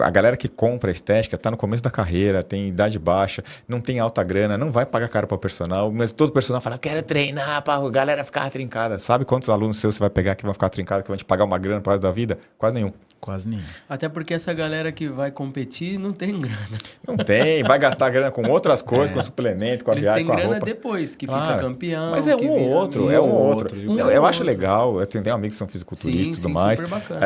A galera que compra estética está no começo da carreira, tem idade baixa, não tem alta grana, não vai pagar caro para personal, mas todo personal fala, quero treinar para a galera ficar trincada. Sabe quantos alunos seus você vai pegar que vão ficar trincados, que vão te pagar uma grana para resto da vida? Quase nenhum. Quase nenhum. Até porque essa galera que vai competir não tem grana. Não tem, vai gastar grana com outras coisas, com suplemento, com a viagem, com a roupa. Eles têm grana depois, que fica campeão. Mas é um ou outro, Eu acho legal, eu tenho amigos que são fisiculturistas e tudo mais. Super bacana.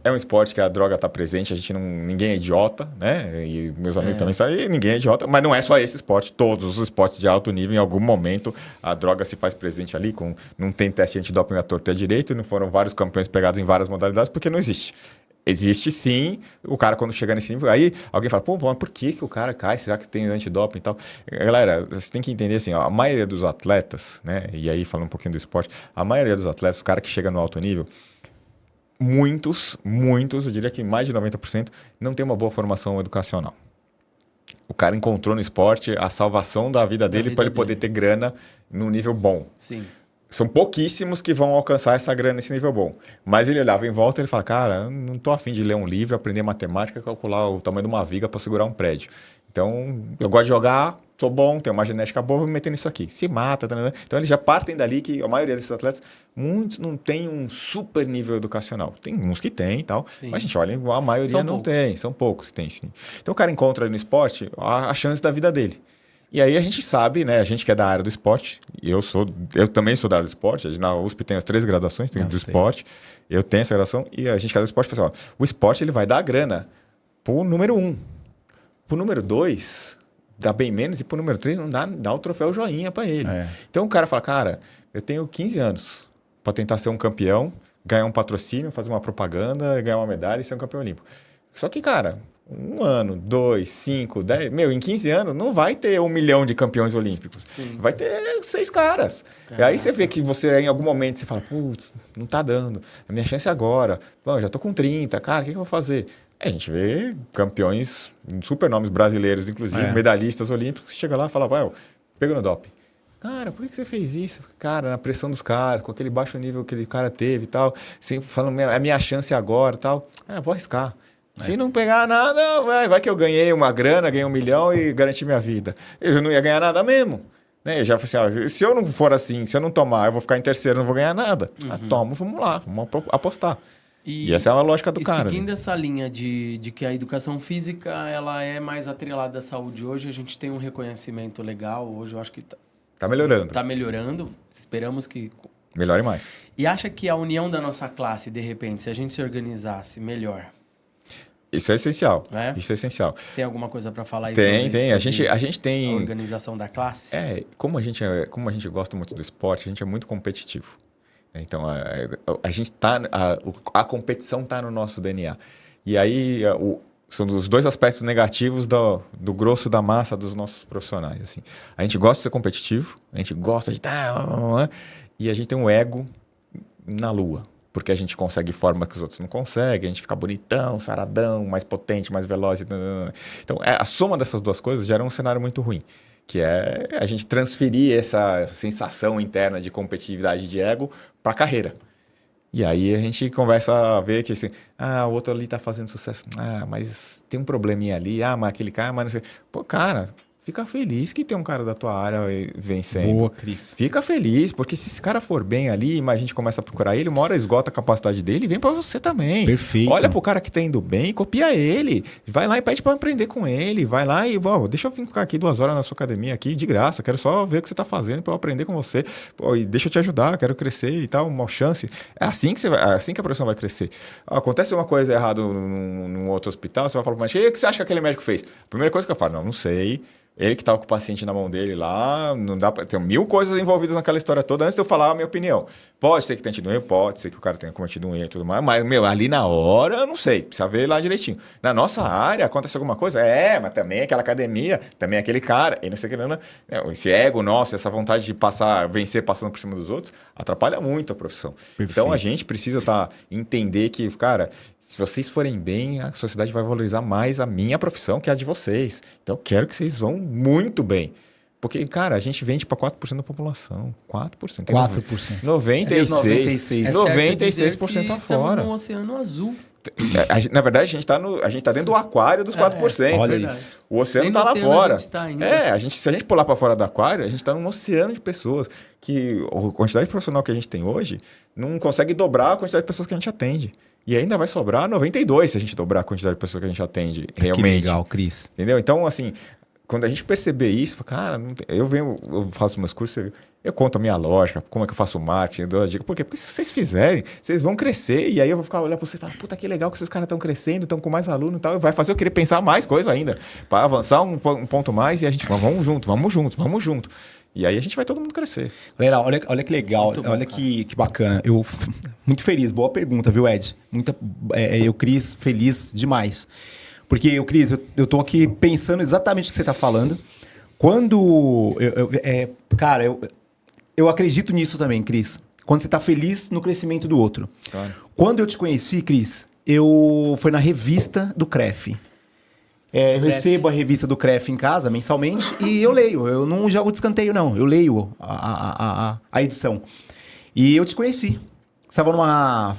É um esporte que a droga está presente, ninguém é idiota, né? E meus amigos também sabem, ninguém é idiota, mas não é só esse esporte, todos os esportes de alto nível, em algum momento, a droga se faz presente ali, não tem teste antidoping à torta e à direita, e não foram vários campeões pegados em várias modalidades, porque não existe. Existe sim, o cara quando chega nesse nível, aí alguém fala, mas por que o cara cai? Será que tem antidoping e tal? Galera, você tem que entender assim, a maioria dos atletas, né? E aí falando um pouquinho do esporte, a maioria dos atletas, o cara que chega no alto nível, muitos, eu diria que mais de 90%, não tem uma boa formação educacional. O cara encontrou no esporte a salvação da vida dele para ele poder ter grana num nível bom. Sim. São pouquíssimos que vão alcançar essa grana nesse nível bom. Mas ele olhava em volta e ele fala, cara, não estou afim de ler um livro, aprender matemática e calcular o tamanho de uma viga para segurar um prédio. Então, eu gosto de jogar, sou bom, tenho uma genética boa, vou me meter nisso aqui. Se mata, tá, né? Então eles já partem dali que a maioria desses atletas, muitos não tem um super nível educacional. Tem uns que tem e tal, mas a gente olha, a maioria não tem, são poucos que tem sim. Então o cara encontra ali no esporte a chance da vida dele. E aí a gente sabe, né? A gente que é da área do esporte, e eu também sou da área do esporte, na USP tem as 3 graduações, tem do esporte, eu tenho essa graduação, e a gente que é do esporte fala assim, ó, o esporte ele vai dar grana pro número 1. Pro número 2, dá bem menos, e pro número 3 não dá o troféu joinha pra ele. Então o cara fala, cara, eu tenho 15 anos pra tentar ser um campeão, ganhar um patrocínio, fazer uma propaganda, ganhar uma medalha e ser um campeão olímpico. Só que, cara, 1 ano, 2, 5, 10... Em 15 anos não vai ter 1 milhão de campeões olímpicos. Sim. Vai ter 6 caras. Caraca. E aí você vê que você, em algum momento, você fala, putz, não tá dando. A minha chance é agora. Bom, já tô com 30, cara, o que eu vou fazer? A gente vê campeões, super nomes brasileiros, inclusive, medalhistas olímpicos, que chega lá e fala, vai, pega no doping. Cara, por que você fez isso? Cara, na pressão dos caras, com aquele baixo nível que aquele cara teve e tal, sempre falando, é a minha chance agora e tal. Vou arriscar. Se não pegar nada, vai que eu ganhei uma grana, ganhei 1 milhão e garanti minha vida. Eu não ia ganhar nada mesmo. Né? Eu já falei assim, se eu não for assim, se eu não tomar, eu vou ficar em terceiro, não vou ganhar nada. Tomo, vamos lá, vamos apostar. E essa é a lógica do cara. Seguindo essa linha de que a educação física ela é mais atrelada à saúde hoje, a gente tem um reconhecimento legal. Hoje eu acho que tá melhorando. Tá melhorando. Esperamos que... melhore mais. E acha que a união da nossa classe, de repente, se a gente se organizasse melhor... Isso é essencial. Isso é essencial. Tem alguma coisa para falar aí? Tem. A gente tem... a organização da classe? Como a gente gosta muito do esporte, a gente é muito competitivo. Então, a gente tá... A competição tá no nosso DNA. E aí, são os 2 aspectos negativos do grosso da massa dos nossos profissionais. Assim. A gente gosta de ser competitivo, a gente gosta de... E a gente tem um ego na lua. Porque a gente consegue formas que os outros não conseguem, a gente fica bonitão, saradão, mais potente, mais veloz. Então, a soma dessas 2 coisas gera um cenário muito ruim, que é a gente transferir essa sensação interna de competitividade de ego para a carreira. E aí a gente começa a ver que assim, o outro ali está fazendo sucesso, mas tem um probleminha ali, mas aquele cara, mas não sei. Pô, cara... Fica feliz que tem um cara da tua área vencendo. Boa, Cris. Fica feliz, porque se esse cara for bem ali, mas a gente começa a procurar ele, uma hora esgota a capacidade dele e vem pra você também. Perfeito. Olha pro cara que tá indo bem e copia ele. Vai lá e pede pra aprender com ele. Vai lá e, deixa eu ficar aqui 2 horas na sua academia aqui, de graça. Quero só ver o que você tá fazendo pra eu aprender com você. E deixa eu te ajudar, quero crescer e tal, uma chance. É assim que a profissão vai crescer. Acontece uma coisa errada num outro hospital, você vai falar pro médico, o que você acha que aquele médico fez? A primeira coisa que eu falo, não sei... Ele que estava com o paciente na mão dele lá, não dá pra... Tem 1000 coisas envolvidas naquela história toda antes de eu falar a minha opinião. Pode ser que tenha tido um erro, pode ser que o cara tenha cometido um erro e tudo mais, mas, ali na hora, eu não sei, precisa ver lá direitinho. Na nossa área, acontece alguma coisa? Mas também aquela academia, também aquele cara, e não sei o que, não. Esse ego nosso, essa vontade de vencer passando por cima dos outros, atrapalha muito a profissão. Perfeito. Então, a gente precisa entender que, cara... Se vocês forem bem, a sociedade vai valorizar mais a minha profissão que a de vocês. Então, eu quero que vocês vão muito bem. Porque, cara, a gente vende para 4% da população. 4%. 4%. 96% tá fora. Estamos no oceano azul. Na verdade, a gente tá dentro do aquário dos 4%. Olha isso. O oceano está lá fora. Se a gente pular para fora do aquário, a gente está num oceano de pessoas que a quantidade de profissional que a gente tem hoje não consegue dobrar a quantidade de pessoas que a gente atende. E ainda vai sobrar 92 se a gente dobrar a quantidade de pessoas que a gente atende realmente. Que legal, Cris. Entendeu? Então, assim, quando a gente perceber isso, cara, eu faço meus cursos, eu conto a minha lógica, como é que eu faço marketing, eu dou a dica. Por quê? Porque se vocês fizerem, vocês vão crescer. E aí eu vou ficar olhando para vocês e falar, puta, que legal que esses caras estão crescendo, estão com mais aluno e tal. E vai fazer eu querer pensar mais coisa ainda, para avançar um ponto mais. E a gente, vamos junto. E aí a gente vai todo mundo crescer. Galera, olha que legal, bom, olha que bacana. Eu muito feliz, boa pergunta, viu, Ed? Eu, Cris, feliz demais. Porque, Cris, eu tô aqui pensando exatamente o que você tá falando. Quando... Cara, eu acredito nisso também, Cris. Quando você tá feliz no crescimento do outro. Claro. Quando eu te conheci, Cris, foi na revista do CREF. Eu recebo a revista do CREF em casa mensalmente e eu leio. Eu não jogo de escanteio, não. Eu leio a edição. E eu te conheci. Você estava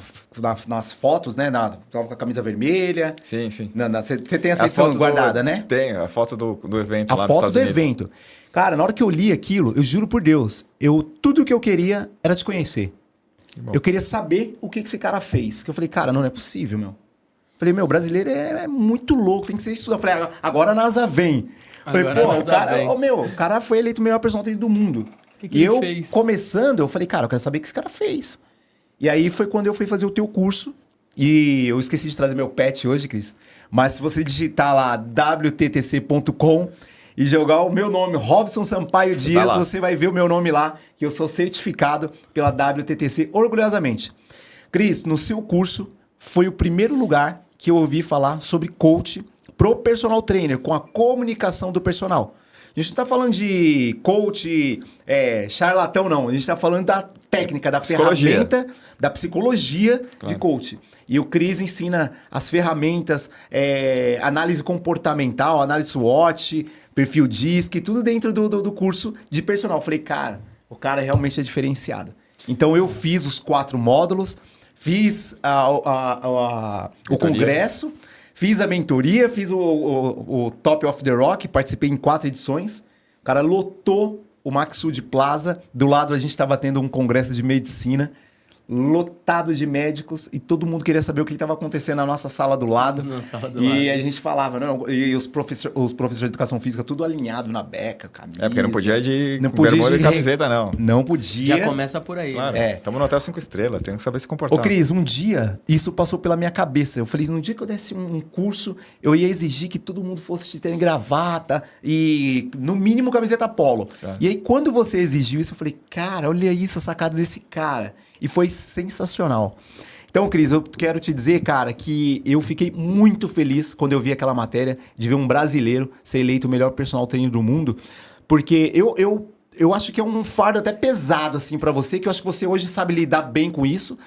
nas fotos, né? Tava com a camisa vermelha. Sim. Você tem essa foto guardada, né? Tem, a foto do evento lá dos Estados Unidos. A foto do evento. Cara, na hora que eu li aquilo, eu juro por Deus, tudo que eu queria era te conhecer. Eu queria saber o que esse cara fez. Que eu falei, cara, não é possível, meu. Falei, meu, brasileiro é muito louco, tem que ser estudado. Falei, agora a NASA vem. Falei, Agora a pô, o NASA cara, vem. o cara foi eleito o melhor personal trainer do mundo. Que E ele eu, fez? começando, eu falei, cara, eu quero saber o que esse cara fez. E aí foi quando eu fui fazer o teu curso. E eu esqueci de trazer meu pet hoje, Cris. Mas se você digitar lá wttc.com e jogar o meu nome, Robson Sampaio Dias, lá. você vai ver o meu nome lá, que eu sou certificado pela WTTC orgulhosamente. Cris, no seu curso foi o primeiro lugar que eu ouvi falar sobre coach pro personal trainer, com a comunicação do personal. A gente não está falando de coach charlatão, não. A gente está falando da técnica, da ferramenta, da psicologia de coach. E o Cris ensina as ferramentas, análise comportamental, análise SWOT, perfil DISC, tudo dentro do curso de personal. Eu falei, cara, o cara realmente é diferenciado. Então, eu fiz os 4 módulos, fiz o congresso, fiz a mentoria, fiz o Top of the Rock, participei em 4 edições. O cara lotou o Maxud Plaza. Do lado a gente estava tendo um congresso de medicina, lotado de médicos, e todo mundo queria saber o que estava acontecendo na nossa sala do lado. E a gente falava, não, e os professores de educação física, tudo alinhado na beca, camisa. Porque não podia ir de não podia bermuda ir e camiseta, não. Não podia. Já começa por aí. Claro, Né? estamos no hotel 5 estrelas, tem que saber se comportar. Ô, Cris, um dia isso passou pela minha cabeça. Eu falei, no dia que eu desse um curso, eu ia exigir que todo mundo fosse ter gravata e, no mínimo, camiseta polo. E aí, quando você exigiu isso, eu falei, cara, olha isso, a sacada desse cara. E foi sensacional. Então, Cris, eu quero te dizer, cara, que eu fiquei muito feliz quando eu vi aquela matéria de ver um brasileiro ser eleito o melhor personal trainer do mundo, porque eu acho que é um fardo até pesado, assim, pra você, que eu acho que você hoje sabe lidar bem com isso,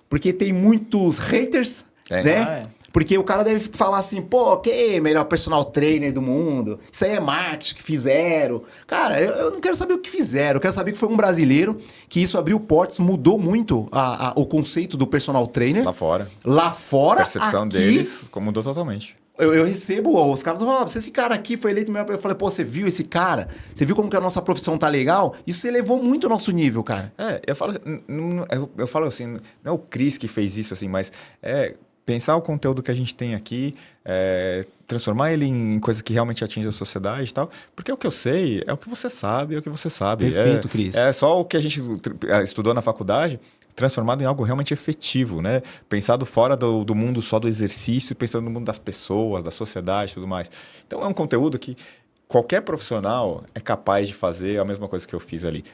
porque tem muitos haters, né? Porque o cara deve falar assim, pô, que melhor personal trainer do mundo? Isso aí é marketing que fizeram. Cara, eu não quero saber o que fizeram. Eu quero saber que foi um brasileiro, que isso abriu portas, mudou muito o conceito do personal trainer. Lá fora. Lá fora, A percepção aqui, deles mudou totalmente. Eu recebo, os caras falam, se esse cara aqui foi eleito melhor... Eu falei, pô, você viu esse cara? Você viu como que a nossa profissão tá legal? Isso elevou muito o nosso nível, cara. Eu falo assim, não é o Cris que fez isso, assim, mas pensar o conteúdo que a gente tem aqui, transformar ele em coisa que realmente atinge a sociedade e tal, porque o que eu sei é o que você sabe, é o que você sabe. Perfeito, Cris. É só o que a gente estudou na faculdade, transformado em algo realmente efetivo, né? Pensado fora do mundo só do exercício, pensando no mundo das pessoas, da sociedade e tudo mais. Então é um conteúdo que qualquer profissional é capaz de fazer a mesma coisa que eu fiz ali.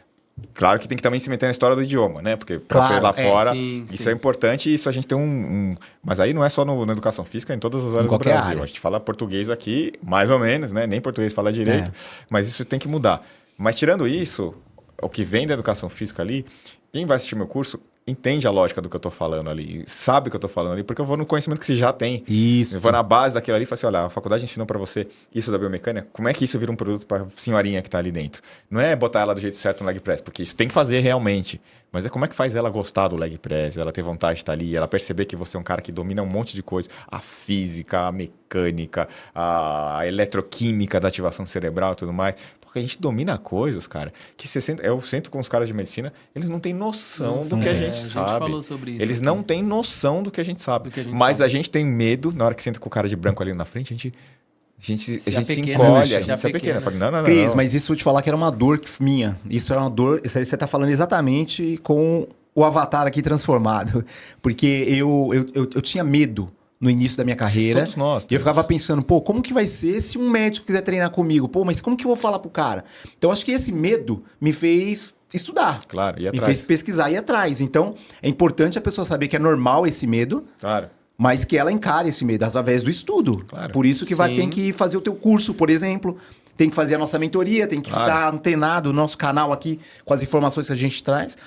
Claro que tem que também se meter na história do idioma, né? Porque para sair lá fora, isso é importante e isso a gente tem Mas aí não é só na educação física, é em todas as áreas do Brasil. Área. A gente fala português aqui, mais ou menos, né? Nem português fala direito, mas isso tem que mudar. Mas tirando isso, o que vem da educação física ali, quem vai assistir meu curso entende a lógica do que eu estou falando ali, sabe o que eu estou falando ali, porque eu vou no conhecimento que você já tem. Isso. Eu vou na base daquilo ali e falo assim, olha, a faculdade ensinou para você isso da biomecânica, como é que isso vira um produto para a senhorinha que está ali dentro? Não é botar ela do jeito certo no leg press, porque isso tem que fazer realmente, mas é como é que faz ela gostar do leg press, ela ter vontade de estar ali, ela perceber que você é um cara que domina um monte de coisa, a física, a mecânica, a eletroquímica da ativação cerebral e tudo mais. Porque a gente domina coisas, cara, que eu sento com os caras de medicina, eles não têm noção do que a gente sabe. A gente falou sobre isso. Eles aqui. não têm noção do que a gente sabe. Mas a gente tem medo, na hora que senta com o cara de branco ali na frente, a gente se apequena, encolhe, né? a gente se apequena. Fala, não. Cris, mas isso eu te falar que era uma dor minha. Isso era uma dor... Isso aí você tá falando exatamente com o avatar aqui transformado. Porque eu tinha medo no início da minha carreira. Todos nós. E eu ficava pensando, pô, como que vai ser se um médico quiser treinar comigo? Pô, mas como que eu vou falar pro cara? Então, acho que esse medo me fez estudar. Claro, ir me atrás. fez pesquisar e ir atrás. Então, é importante a pessoa saber que é normal esse medo. Claro. Mas que ela encare esse medo através do estudo. Claro. Por isso que tem que fazer o teu curso, por exemplo. Tem que fazer a nossa mentoria, tem que ficar antenado no nosso canal aqui com as informações que a gente traz.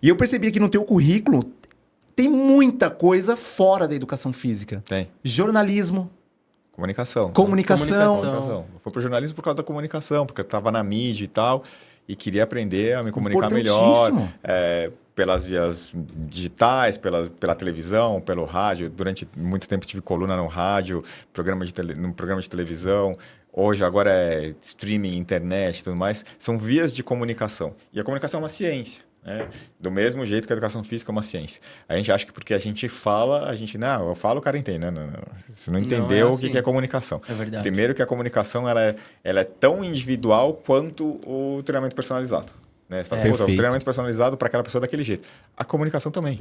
E eu percebi que no teu currículo tem muita coisa fora da educação física. Tem. Jornalismo. Comunicação. Comunicação. Eu fui pro jornalismo por causa da comunicação, porque eu estava na mídia e tal, e queria aprender a me comunicar melhor. Pelas vias digitais, pela televisão, pelo rádio. Durante muito tempo tive coluna no rádio, no programa de televisão. Hoje, agora é streaming, internet e tudo mais. São vias de comunicação. E a comunicação é uma ciência. né? Do mesmo jeito que a educação física é uma ciência. A gente acha que porque a gente fala, não, eu falo, o cara entende. Não. Você não entendeu o que é comunicação. É verdade. Primeiro que a comunicação ela é tão individual quanto o treinamento personalizado. Né? Você fala, pô, o treinamento personalizado para aquela pessoa daquele jeito. A comunicação também.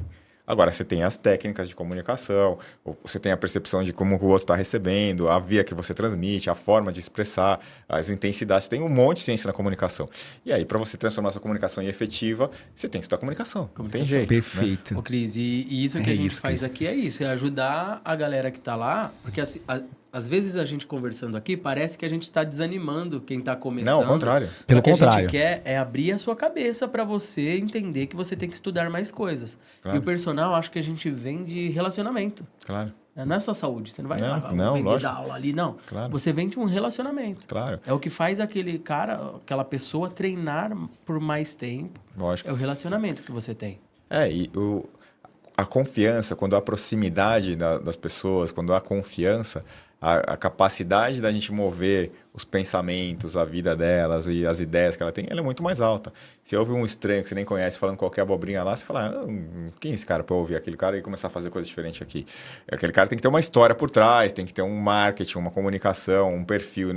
Agora, você tem as técnicas de comunicação, você tem a percepção de como o outro está recebendo, a via que você transmite, a forma de expressar, as intensidades. Tem um monte de ciência na comunicação. E aí, para você transformar essa comunicação em efetiva, você tem que estudar comunicação. Não tem jeito. Perfeito. Né? Ô, Cris, e isso que a gente faz aqui é isso, é ajudar a galera que está lá, porque assim, às vezes a gente conversando aqui, parece que a gente está desanimando quem está começando. Não, ao contrário. Pelo contrário. O que a gente quer é abrir a sua cabeça para você entender que você tem que estudar mais coisas. Claro. E o personal, acho que a gente vem de relacionamento. Claro. Não é só saúde. Você não vai não, vender lógico. da aula ali, não. Claro. Você vem de um relacionamento. Claro. É o que faz aquele cara, aquela pessoa treinar por mais tempo. Lógico. É o relacionamento que você tem. E a confiança, quando há proximidade das pessoas, quando há confiança, a capacidade da gente mover os pensamentos, a vida delas e as ideias que ela tem, ela é muito mais alta. Se houve um estranho que você nem conhece falando qualquer abobrinha lá, você fala, quem é esse cara para ouvir aquele cara e começar a fazer coisa diferente aqui? Aquele cara tem que ter uma história por trás, tem que ter um marketing, uma comunicação, um perfil,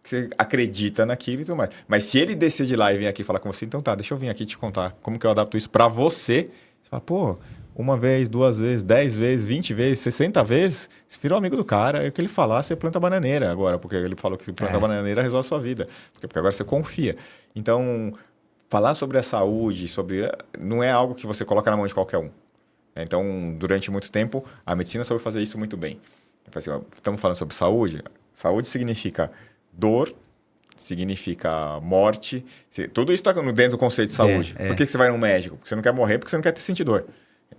que você acredita naquilo e tudo mais. Mas se ele descer de lá e vir aqui falar com você, então tá, deixa eu vir aqui te contar como que eu adapto isso para você. Você fala, pô... 1 vez, 2 vezes, 10 vezes, 20 vezes, 60 vezes, você virou amigo do cara, e o que ele falar, você planta bananeira agora, porque ele falou que plantar bananeira resolve a sua vida, porque agora você confia. Então, falar sobre a saúde, não é algo que você coloca na mão de qualquer um. Então, durante muito tempo, a medicina soube fazer isso muito bem. Estamos falando sobre saúde, saúde significa dor, significa morte, tudo isso está dentro do conceito de saúde. Por que você vai no médico? Porque você não quer morrer, porque você não quer sentir dor.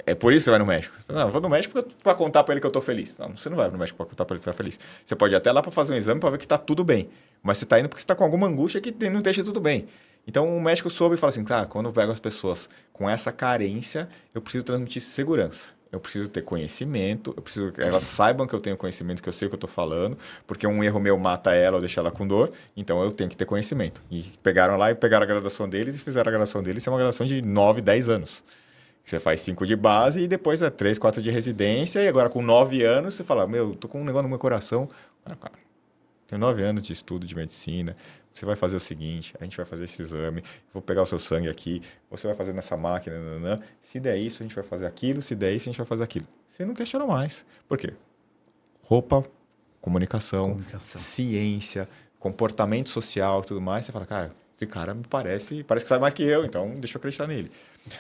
É por isso que você vai no médico. Não, eu vou no médico para contar para ele que eu estou feliz. Não, você não vai no médico para contar para ele que você está feliz. Você pode ir até lá para fazer um exame para ver que está tudo bem. Mas você está indo porque você está com alguma angústia que não deixa tudo bem. Então, o médico soube e fala assim, quando eu pego as pessoas com essa carência, eu preciso transmitir segurança. Eu preciso ter conhecimento, eu preciso que elas saibam que eu tenho conhecimento, que eu sei o que eu estou falando, porque um erro meu mata ela ou deixa ela com dor, então eu tenho que ter conhecimento. E pegaram lá e pegaram a graduação deles e fizeram a graduação deles, é uma graduação de 9, 10 anos. Você faz 5 de base e depois 3, 4 de residência. E agora com 9 anos você fala, tô com um negócio no meu coração. Cara, tenho 9 anos de estudo de medicina. Você vai fazer o seguinte, a gente vai fazer esse exame, vou pegar o seu sangue aqui, você vai fazer nessa máquina. Se der isso, a gente vai fazer aquilo. Se der isso, a gente vai fazer aquilo. Você não questiona mais. Por quê? Roupa, comunicação, ciência, comportamento social e tudo mais. Você fala, cara, esse cara me parece que sabe mais que eu, então deixa eu acreditar nele.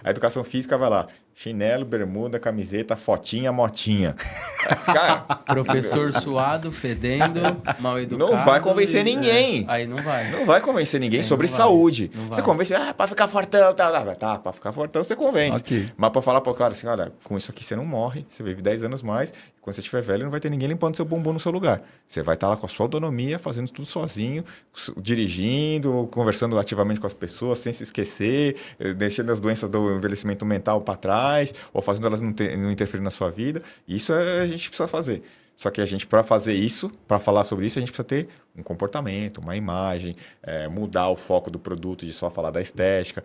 A educação física vai lá, chinelo, bermuda, camiseta, fotinha, motinha. Cara, professor suado, fedendo, mal educado. Não vai convencer ninguém. Aí não vai. Não vai convencer ninguém sobre saúde. Você convence, para ficar fortão, tá, para ficar fortão você convence. Okay. Mas para falar para o cara assim, olha, com isso aqui você não morre, você vive 10 anos mais, quando você estiver velho não vai ter ninguém limpando seu bumbum no seu lugar. Você vai estar lá com a sua autonomia, fazendo tudo sozinho, dirigindo, conversando ativamente com as pessoas, sem se esquecer, deixando as doenças do envelhecimento mental para trás, ou fazendo elas não interferir na sua vida. Isso a gente precisa fazer. Só que a gente, para fazer isso, para falar sobre isso, a gente precisa ter um comportamento, uma imagem, mudar o foco do produto de só falar da estética.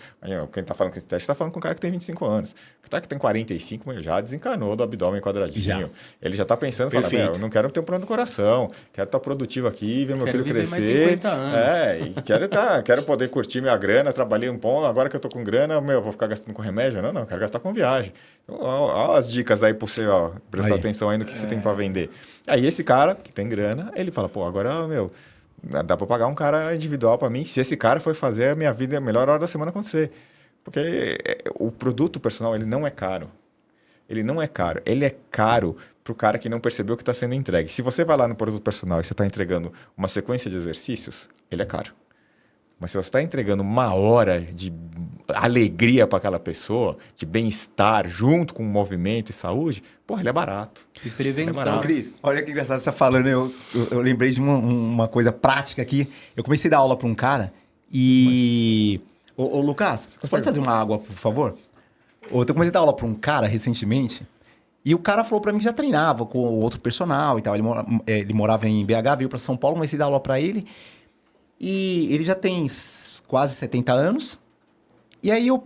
Quem está falando com estética está falando com um cara que tem 25 anos. O cara que tem 45 já desencanou do abdômen quadradinho. Ele já está pensando, eu não quero ter um problema do coração, quero estar produtivo aqui, ver meu filho crescer. Mais 50 anos. E quero poder curtir minha grana, trabalhei um pouco, agora que eu estou com grana, eu vou ficar gastando com remédio? Não, quero gastar com viagem. Então, ó as dicas aí para você prestar atenção aí no que você tem para vender. Aí esse cara que tem grana, ele fala, agora, dá para pagar um cara individual para mim, se esse cara for fazer a minha vida, a melhor hora da semana acontecer. Porque o produto personal, ele não é caro. Ele não é caro. Ele é caro para o cara que não percebeu que está sendo entregue. Se você vai lá no produto personal e você está entregando uma sequência de exercícios, ele é caro. Mas se você está entregando 1 hora de alegria para aquela pessoa, de bem-estar, junto com movimento e saúde, ele é barato. E prevenção. Cris, olha que engraçado você está falando. Eu lembrei de uma coisa prática aqui. Eu comecei a dar aula para um cara e... Ô Lucas, você pode trazer uma água, por favor? Eu comecei a dar aula para um cara recentemente e o cara falou para mim que já treinava com outro personal e tal. Ele morava em BH, veio para São Paulo, comecei a dar aula para ele. E ele já tem quase 70 anos. E aí eu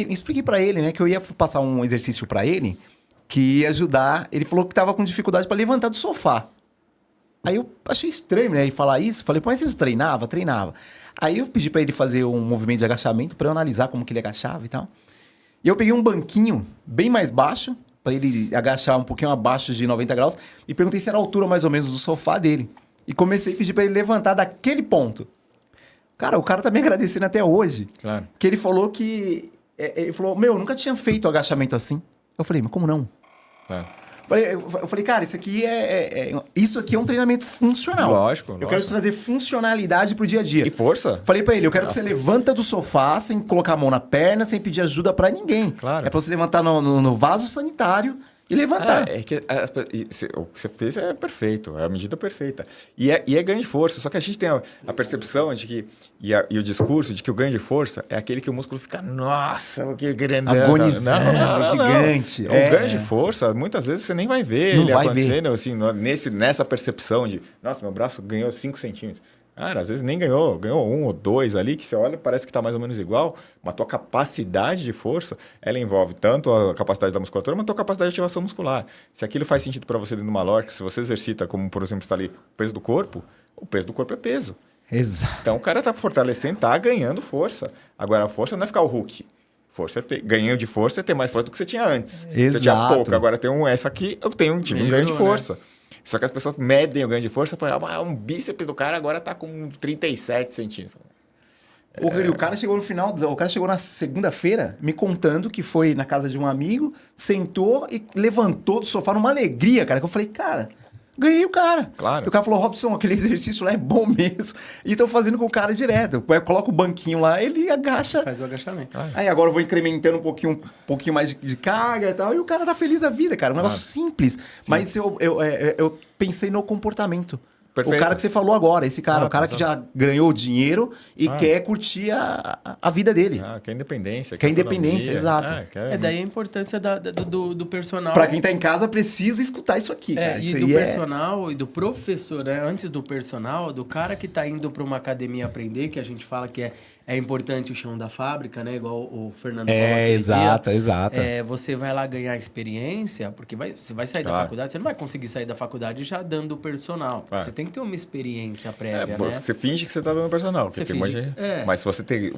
expliquei pra ele, né, que eu ia passar um exercício pra ele que ia ajudar. Ele falou que tava com dificuldade pra levantar do sofá. Aí eu achei estranho, né, ele falar isso. Falei, pô, mas você treinava? Treinava. Aí eu pedi pra ele fazer um movimento de agachamento pra eu analisar como que ele agachava e tal. E eu peguei um banquinho bem mais baixo, pra ele agachar um pouquinho abaixo de 90 graus, e perguntei se era a altura mais ou menos do sofá dele. E comecei a pedir pra ele levantar daquele ponto. Cara, o cara tá me agradecendo até hoje. Claro. Que ele falou que... Ele falou, eu nunca tinha feito agachamento assim. Eu falei, mas como não? Claro. Eu falei, cara, isso aqui é um treinamento funcional. Lógico. Eu quero te trazer funcionalidade pro dia a dia. E força. Falei pra ele, eu quero que você levanta do sofá sem colocar a mão na perna, sem pedir ajuda pra ninguém. Claro. É pra você levantar no vaso sanitário e levantar. É que o que você fez é perfeito, é a medida perfeita. E é ganho de força, só que a gente tem a percepção de que, e o discurso de que o ganho de força é aquele que o músculo fica, nossa, que grandão. Agonizando, Não. gigante. O ganho de força, muitas vezes você nem vai ver Não ele vai acontecendo, assim, nessa percepção de, nossa, meu braço ganhou 5 centímetros. Cara, às vezes nem ganhou 1 ou 2 ali, que você olha, parece que está mais ou menos igual, mas a tua capacidade de força, ela envolve tanto a capacidade da musculatura, mas a tua capacidade de ativação muscular. Se aquilo faz sentido para você dentro de uma lógica, se você exercita, como por exemplo está ali, o peso do corpo é peso. Exato. Então o cara está fortalecendo, está ganhando força. Agora a força não é ficar o Hulk. Ganho de força é ter mais força do que você tinha antes. Exato. Você tinha pouco, agora essa aqui, tive um ganho de força. Né? Só que as pessoas medem o ganho de força para um bíceps do cara agora tá com 37 centímetros. O cara chegou no final, o cara chegou na segunda-feira me contando que foi na casa de um amigo, sentou e levantou do sofá numa alegria, cara. Que eu falei, cara, ganhei o cara. Claro. E o cara falou, Robson, aquele exercício lá é bom mesmo. E tô fazendo com o cara direto. Eu coloco o banquinho lá, ele agacha. Faz o agachamento. Aí agora eu vou incrementando um pouquinho mais de carga e tal. E o cara tá feliz da vida, cara. Um negócio simples. Mas eu pensei no comportamento. Perfeito. O cara que você falou agora, esse cara, o cara que já ganhou dinheiro e quer curtir a vida dele. Quer independência. Quer independência, exato. Daí a importância do personal. Pra quem tá em casa, precisa escutar isso aqui, cara. E isso do aí personal e do professor, né? Antes do personal, do cara que tá indo pra uma academia aprender, que a gente fala que é importante o chão da fábrica, né? Igual o Fernando falou aquele exato, dia. exato. Você vai lá ganhar experiência, porque você vai sair da faculdade, você não vai conseguir sair da faculdade já dando personal. Você tem que ter uma experiência prévia, né? Você finge que você tá dando personal. Você tem finge Mas se você tem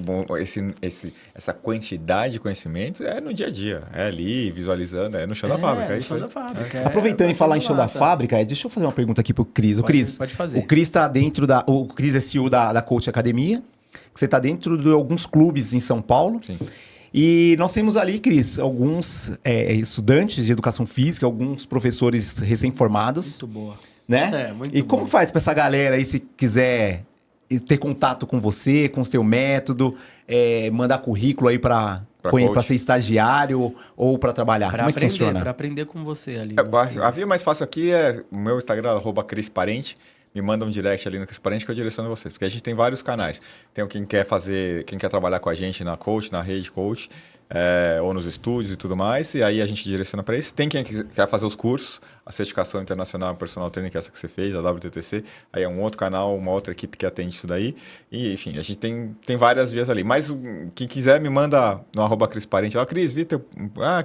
essa quantidade de conhecimentos, é no dia a dia. É ali, visualizando, é no chão da fábrica. No chão da fábrica. Aproveitando em falar em chão da fábrica, deixa eu fazer uma pergunta aqui pro Cris. Pode fazer. O Cris tá dentro o Cris é CEO da Coach Academia. Você está dentro de alguns clubes em São Paulo. Sim. E nós temos ali, Cris, alguns estudantes de educação física, alguns professores recém-formados. Muito boa. Né? Muito e como bom. faz para essa galera aí, se quiser ter contato com você, com o seu método, mandar currículo aí para ser estagiário ou para trabalhar? Como é que funciona? Para aprender com você ali. A via mais fácil aqui é o meu Instagram, @CrisParente. Me manda um direct ali no Cris Parente que eu direciono vocês. Porque a gente tem vários canais. Tem quem quer trabalhar com a gente na coach, na rede coach, ou nos estúdios e tudo mais. E aí a gente direciona para isso. Tem quem quer fazer os cursos, a certificação internacional personal training, que é essa que você fez, a WTTC. Aí é um outro canal, uma outra equipe que atende isso daí. E, enfim, a gente tem várias vias ali. Mas quem quiser me manda no @CrisParente. Cris, Vitor,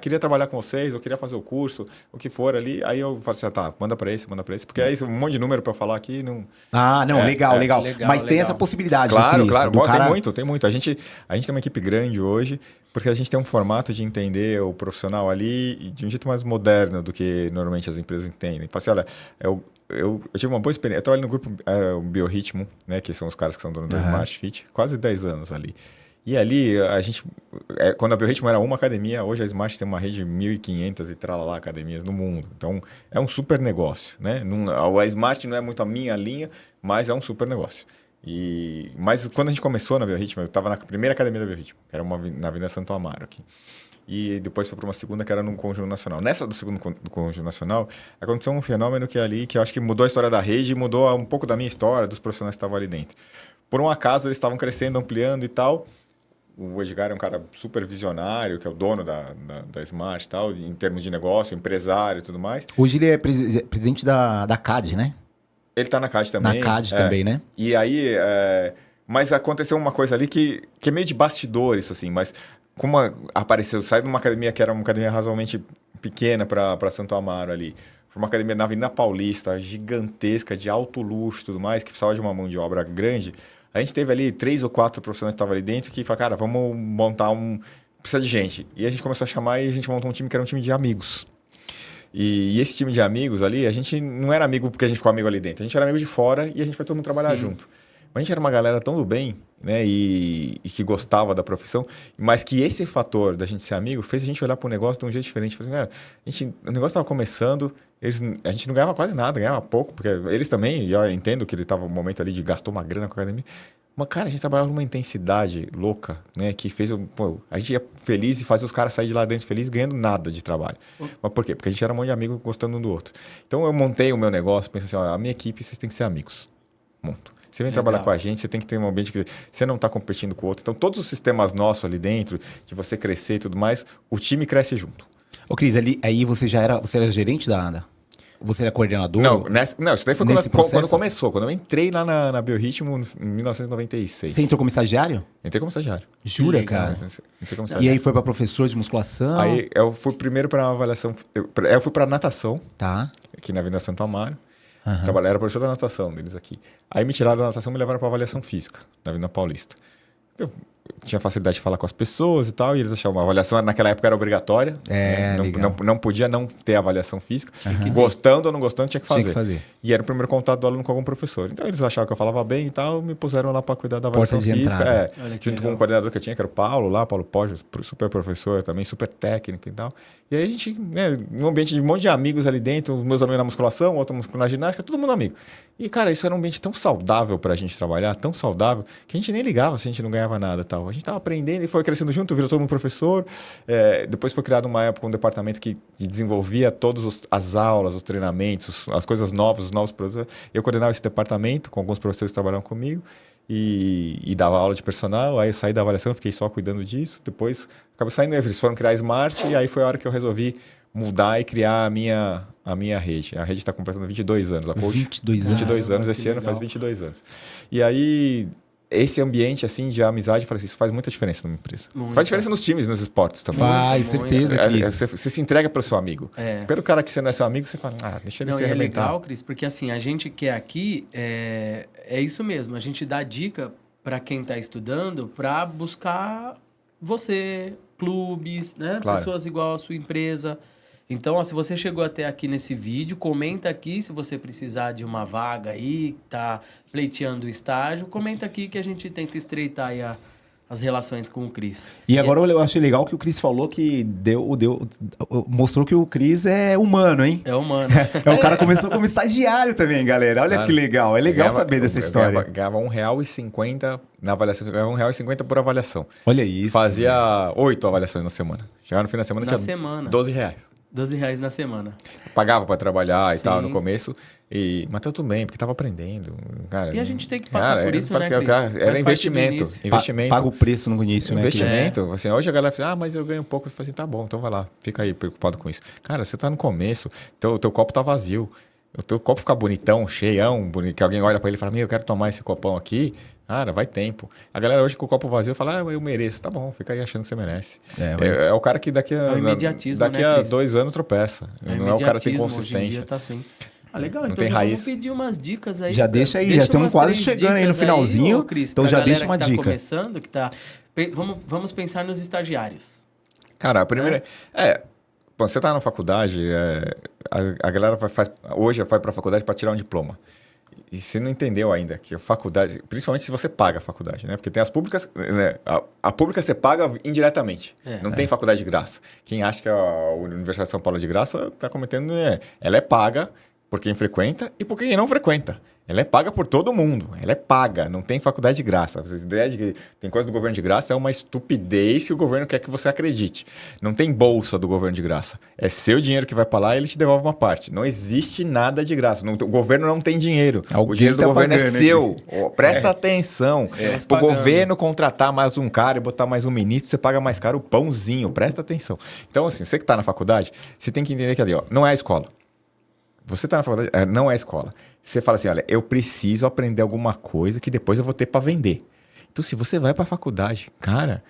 queria trabalhar com vocês, eu queria fazer o curso, o que for ali. Aí eu falo assim, manda para esse. Porque aí um monte de número para falar aqui. Legal. Mas tem essa possibilidade, Claro, Cris, claro. Tem muito. A gente tem uma equipe grande hoje, porque a gente tem um formato de entender o profissional ali de um jeito mais moderno do que normalmente as empresas entendem. Fala assim, olha, eu tive uma boa experiência. Eu trabalho no grupo Biorritmo, né, que são os caras que são donos do Smart Fit, quase 10 anos ali. E ali, a gente, quando a Biorritmo era uma academia, hoje a Smart tem uma rede de 1.500 e tralalá academias no mundo. Então, é um super negócio, né? A Smart não é muito a minha linha, mas é um super negócio. Mas quando a gente começou na Biorritmo, eu estava na primeira academia da Biorritmo, que era na Avenida Santo Amaro aqui. E depois foi para uma segunda que era no Conjunto Nacional. Nessa do segundo Conjunto Nacional, aconteceu um fenômeno que eu acho que mudou a história da rede e mudou um pouco da minha história, dos profissionais que estavam ali dentro. Por um acaso, eles estavam crescendo, ampliando e tal. O Edgar é um cara super visionário, que é o dono da Smart e tal, em termos de negócio, empresário e tudo mais. Hoje ele é presidente da CAD, né? Ele está na CAD também. Na CAD também, né? E aí... Mas aconteceu uma coisa ali que é meio de bastidor isso, assim. Mas como apareceu, sai de uma academia que era uma academia razoavelmente pequena para Santo Amaro ali, para uma academia na Avenida Paulista, gigantesca, de alto luxo e tudo mais, que precisava de uma mão de obra grande. A gente teve ali 3 ou 4 profissionais que estavam ali dentro que falaram, cara, vamos montar precisa de gente. E a gente começou a chamar e a gente montou um time que era um time de amigos. E esse time de amigos ali, a gente não era amigo porque a gente ficou amigo ali dentro. A gente era amigo de fora e a gente foi todo mundo trabalhar junto. Mas a gente era uma galera tão do bem, né? E que gostava da profissão. Mas que esse fator da gente ser amigo fez a gente olhar para o negócio de um jeito diferente. Assim, o negócio estava começando, a gente não ganhava quase nada, ganhava pouco. Porque eles também, e eu entendo que ele estava no momento ali de gastou uma grana com a academia. Mas, cara, a gente trabalhava numa intensidade louca, né? Que fez... a gente ia feliz e fazia os caras sair de lá dentro felizes, ganhando nada de trabalho. Mas por quê? Porque a gente era um monte de amigos gostando um do outro. Então, eu montei o meu negócio, pensei assim, a minha equipe, vocês têm que ser amigos. Monto. Você vem trabalhar com a gente, você tem que ter um ambiente que você não está competindo com o outro. Então, todos os sistemas nossos ali dentro, de você crescer e tudo mais, o time cresce junto. Ô, Cris, aí você era gerente da ANDA? Você era coordenador? Não, isso daí foi quando começou. Quando eu entrei lá na Biorritmo em 1996. Você entrou como estagiário? Entrei como estagiário. Jura, cara? Entrei como estagiário. E aí foi para professor de musculação? Aí eu fui primeiro para avaliação... Eu fui para natação. Tá. Aqui na Avenida Santo Amaro. Era professor da natação deles aqui. Aí me tiraram da natação e me levaram para avaliação física, na Avenida Paulista. Eu tinha facilidade de falar com as pessoas e tal, e eles achavam uma avaliação, naquela época era obrigatória. Não podia não ter avaliação física. Gostando ou não gostando, tinha que fazer. E era o primeiro contato do aluno com algum professor. Então eles achavam que eu falava bem e tal, me puseram lá para cuidar da avaliação física. Junto com o coordenador que eu tinha, que era o Paulo Poggio, super professor também, super técnico e tal. E aí a gente, num ambiente de um monte de amigos ali dentro, meus amigos na musculação, outros na ginástica, todo mundo amigo. E, cara, isso era um ambiente tão saudável pra gente trabalhar, tão saudável, que a gente nem ligava se a gente não ganhava nada e tal. A gente tava aprendendo e foi crescendo junto, virou todo mundo professor. Depois foi criado uma época um departamento que desenvolvia todas as aulas, os treinamentos, as coisas novas, os novos produtos. Eu coordenava esse departamento com alguns professores que trabalhavam comigo e dava aula de personal. Aí eu saí da avaliação, fiquei só cuidando disso. Depois acabei saindo, eles foram criar a Smart e aí foi a hora que eu resolvi mudar e criar a minha rede. A rede está completando 22 anos. A Coach, 22 anos. Esse ano faz 22 anos. E aí, esse ambiente assim de amizade, isso faz muita diferença numa empresa. Faz diferença nos times, nos esportes também. Faz, certeza. Você se entrega para o seu amigo. Pelo cara que você não é seu amigo, você fala, deixa ele se arrebentar. É legal, Cris, porque assim, a gente que é aqui, é isso mesmo. A gente dá dica para quem está estudando para buscar você, clubes, né? Claro. Pessoas igual a sua empresa. Então, se você chegou até aqui nesse vídeo, comenta aqui se você precisar de uma vaga aí, tá pleiteando o estágio, comenta aqui que a gente tenta estreitar aí as relações com o Cris. E agora eu achei legal que o Cris falou que mostrou que o Cris é humano, hein? É humano. O cara começou como estagiário também, galera. Olha que legal. É legal saber dessa história. Ganhava R$1,50 na avaliação. Ganhava R$1,50 por avaliação. Olha isso. Fazia 8 avaliações na semana. Chegava no fim da semana, tinha R$12. R$12 na semana. Pagava para trabalhar e tal no começo, mas tá tudo bem, porque tava aprendendo. Cara, e a gente tem que passar por isso, né, Cris? Era investimento. Paga o preço no início, né? Investimento. Assim, hoje a galera fala mas eu ganho um pouco. Eu falei assim, tá bom, então vai lá. Fica aí preocupado com isso. Cara, você tá no começo, teu copo tá vazio. O teu copo fica bonitão, cheião, que alguém olha para ele e fala, eu quero tomar esse copão aqui. Cara, vai tempo. A galera hoje com o copo vazio fala, eu mereço. Tá bom, fica aí achando que você merece. É o cara que daqui a 2 anos tropeça. Não é o cara que tem consistência. Hoje em dia tá assim. Legal, não então tem raiz. Vamos pedir umas dicas aí. Já deixa aí, já estamos quase chegando aí no finalzinho. Aí, Cris, então já deixa uma dica. Começando, vamos pensar nos estagiários. Cara, a primeira... Bom, você tá na faculdade, a galera hoje vai para a faculdade para tirar um diploma. E você não entendeu ainda que a faculdade, principalmente se você paga a faculdade, né? Porque tem as públicas, né? A pública você paga indiretamente. Não tem faculdade de graça. Quem acha que a Universidade de São Paulo é de graça está cometendo... Ela é paga por quem frequenta e por quem não frequenta. Ela é paga por todo mundo. Ela é paga, não tem faculdade de graça. A ideia de que tem coisa do governo de graça é uma estupidez que o governo quer que você acredite. Não tem bolsa do governo de graça. É seu dinheiro que vai para lá e ele te devolve uma parte. Não existe nada de graça. O governo não tem dinheiro. O dinheiro do governo é seu. Presta atenção. Para o governo contratar mais um cara e botar mais um ministro, você paga mais caro o pãozinho. Presta atenção. Então, assim, você que está na faculdade, você tem que entender que ali, não é a escola. Você está na faculdade, não é a escola. Você fala assim, olha, eu preciso aprender alguma coisa que depois eu vou ter para vender. Então, se você vai para a faculdade, cara,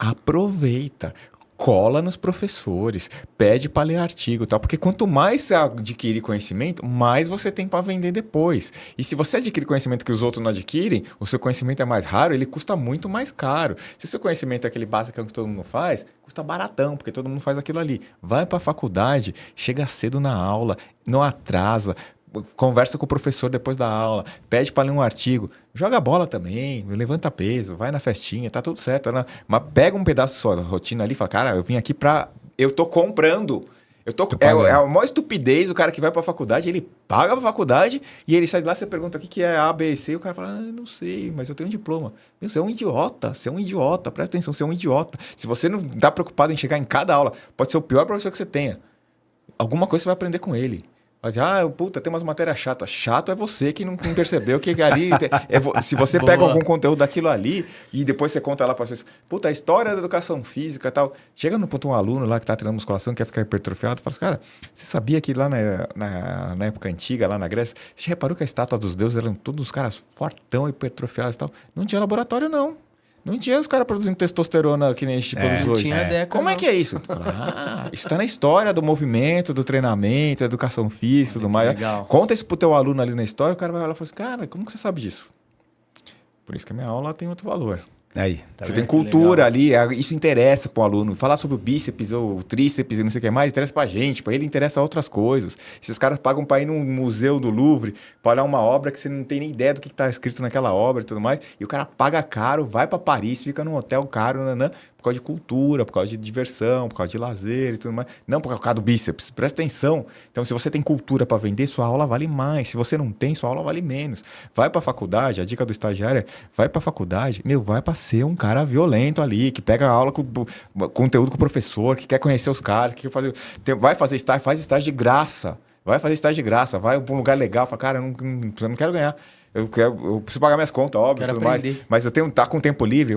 aproveita. Cola nos professores, pede para ler artigo e tal, porque quanto mais você adquirir conhecimento, mais você tem para vender depois. E se você adquire conhecimento que os outros não adquirem, o seu conhecimento é mais raro, ele custa muito mais caro. Se o seu conhecimento é aquele básico que todo mundo faz, custa baratão, porque todo mundo faz aquilo ali. Vai para a faculdade, chega cedo na aula, não atrasa, conversa com o professor depois da aula, pede para ler um artigo, joga bola também, levanta peso, vai na festinha, tá tudo certo. Né? Mas pega um pedaço da sua rotina ali e fala, cara, eu vim aqui eu tô comprando. É a maior estupidez o cara que vai pra faculdade, ele paga pra faculdade e ele sai de lá, você pergunta o que é A, B e C, e o cara fala, eu não sei, mas eu tenho um diploma. Meu, você é um idiota, presta atenção, você é um idiota. Se você não tá preocupado em chegar em cada aula, pode ser o pior professor que você tenha. Alguma coisa você vai aprender com ele. Puta, tem umas matérias chatas. Chato é você que não percebeu que ali... se você pega algum conteúdo daquilo ali e depois você conta lá para vocês, puta, a história da educação física e tal. Chega no ponto um aluno lá que tá treinando musculação, quer ficar hipertrofiado, fala assim, cara, você sabia que lá na época antiga, lá na Grécia, você reparou que a estátua dos deuses eram todos os caras fortão, hipertrofiados e tal? Não tinha laboratório, não. Não tinha os caras produzindo testosterona que nem a gente produz hoje. Tinha década, como é que é isso? Isso tá na história do movimento, do treinamento, da educação física e tudo mais. Legal. Conta isso pro teu aluno ali na história, o cara vai lá e fala assim, cara, como que você sabe disso? Por isso que a minha aula tem outro valor. Aí, tá você vendo? tem cultura ali, isso interessa pro aluno. Falar sobre o bíceps ou o tríceps e não sei o que mais, interessa pra gente, pra ele interessa outras coisas. Esses caras pagam pra ir num museu do Louvre, pra olhar uma obra que você não tem nem ideia do que tá escrito naquela obra e tudo mais, e o cara paga caro, vai pra Paris, fica num hotel caro, por causa de cultura, por causa de diversão, por causa de lazer e tudo mais. Não por causa do bíceps, presta atenção. Então, se você tem cultura pra vender, sua aula vale mais. Se você não tem, sua aula vale menos. Vai pra faculdade, a dica do estagiário é, vai pra faculdade, vai pra ser um cara violento ali, que pega a aula com conteúdo com o professor, que quer conhecer os caras, que quer fazer, vai fazer estágio, faz estágio de graça. Vai fazer estágio de graça, vai pra um lugar legal, fala, cara, eu não quero ganhar. Eu preciso pagar minhas contas, óbvio, tudo mais. Mas eu tá com tempo livre,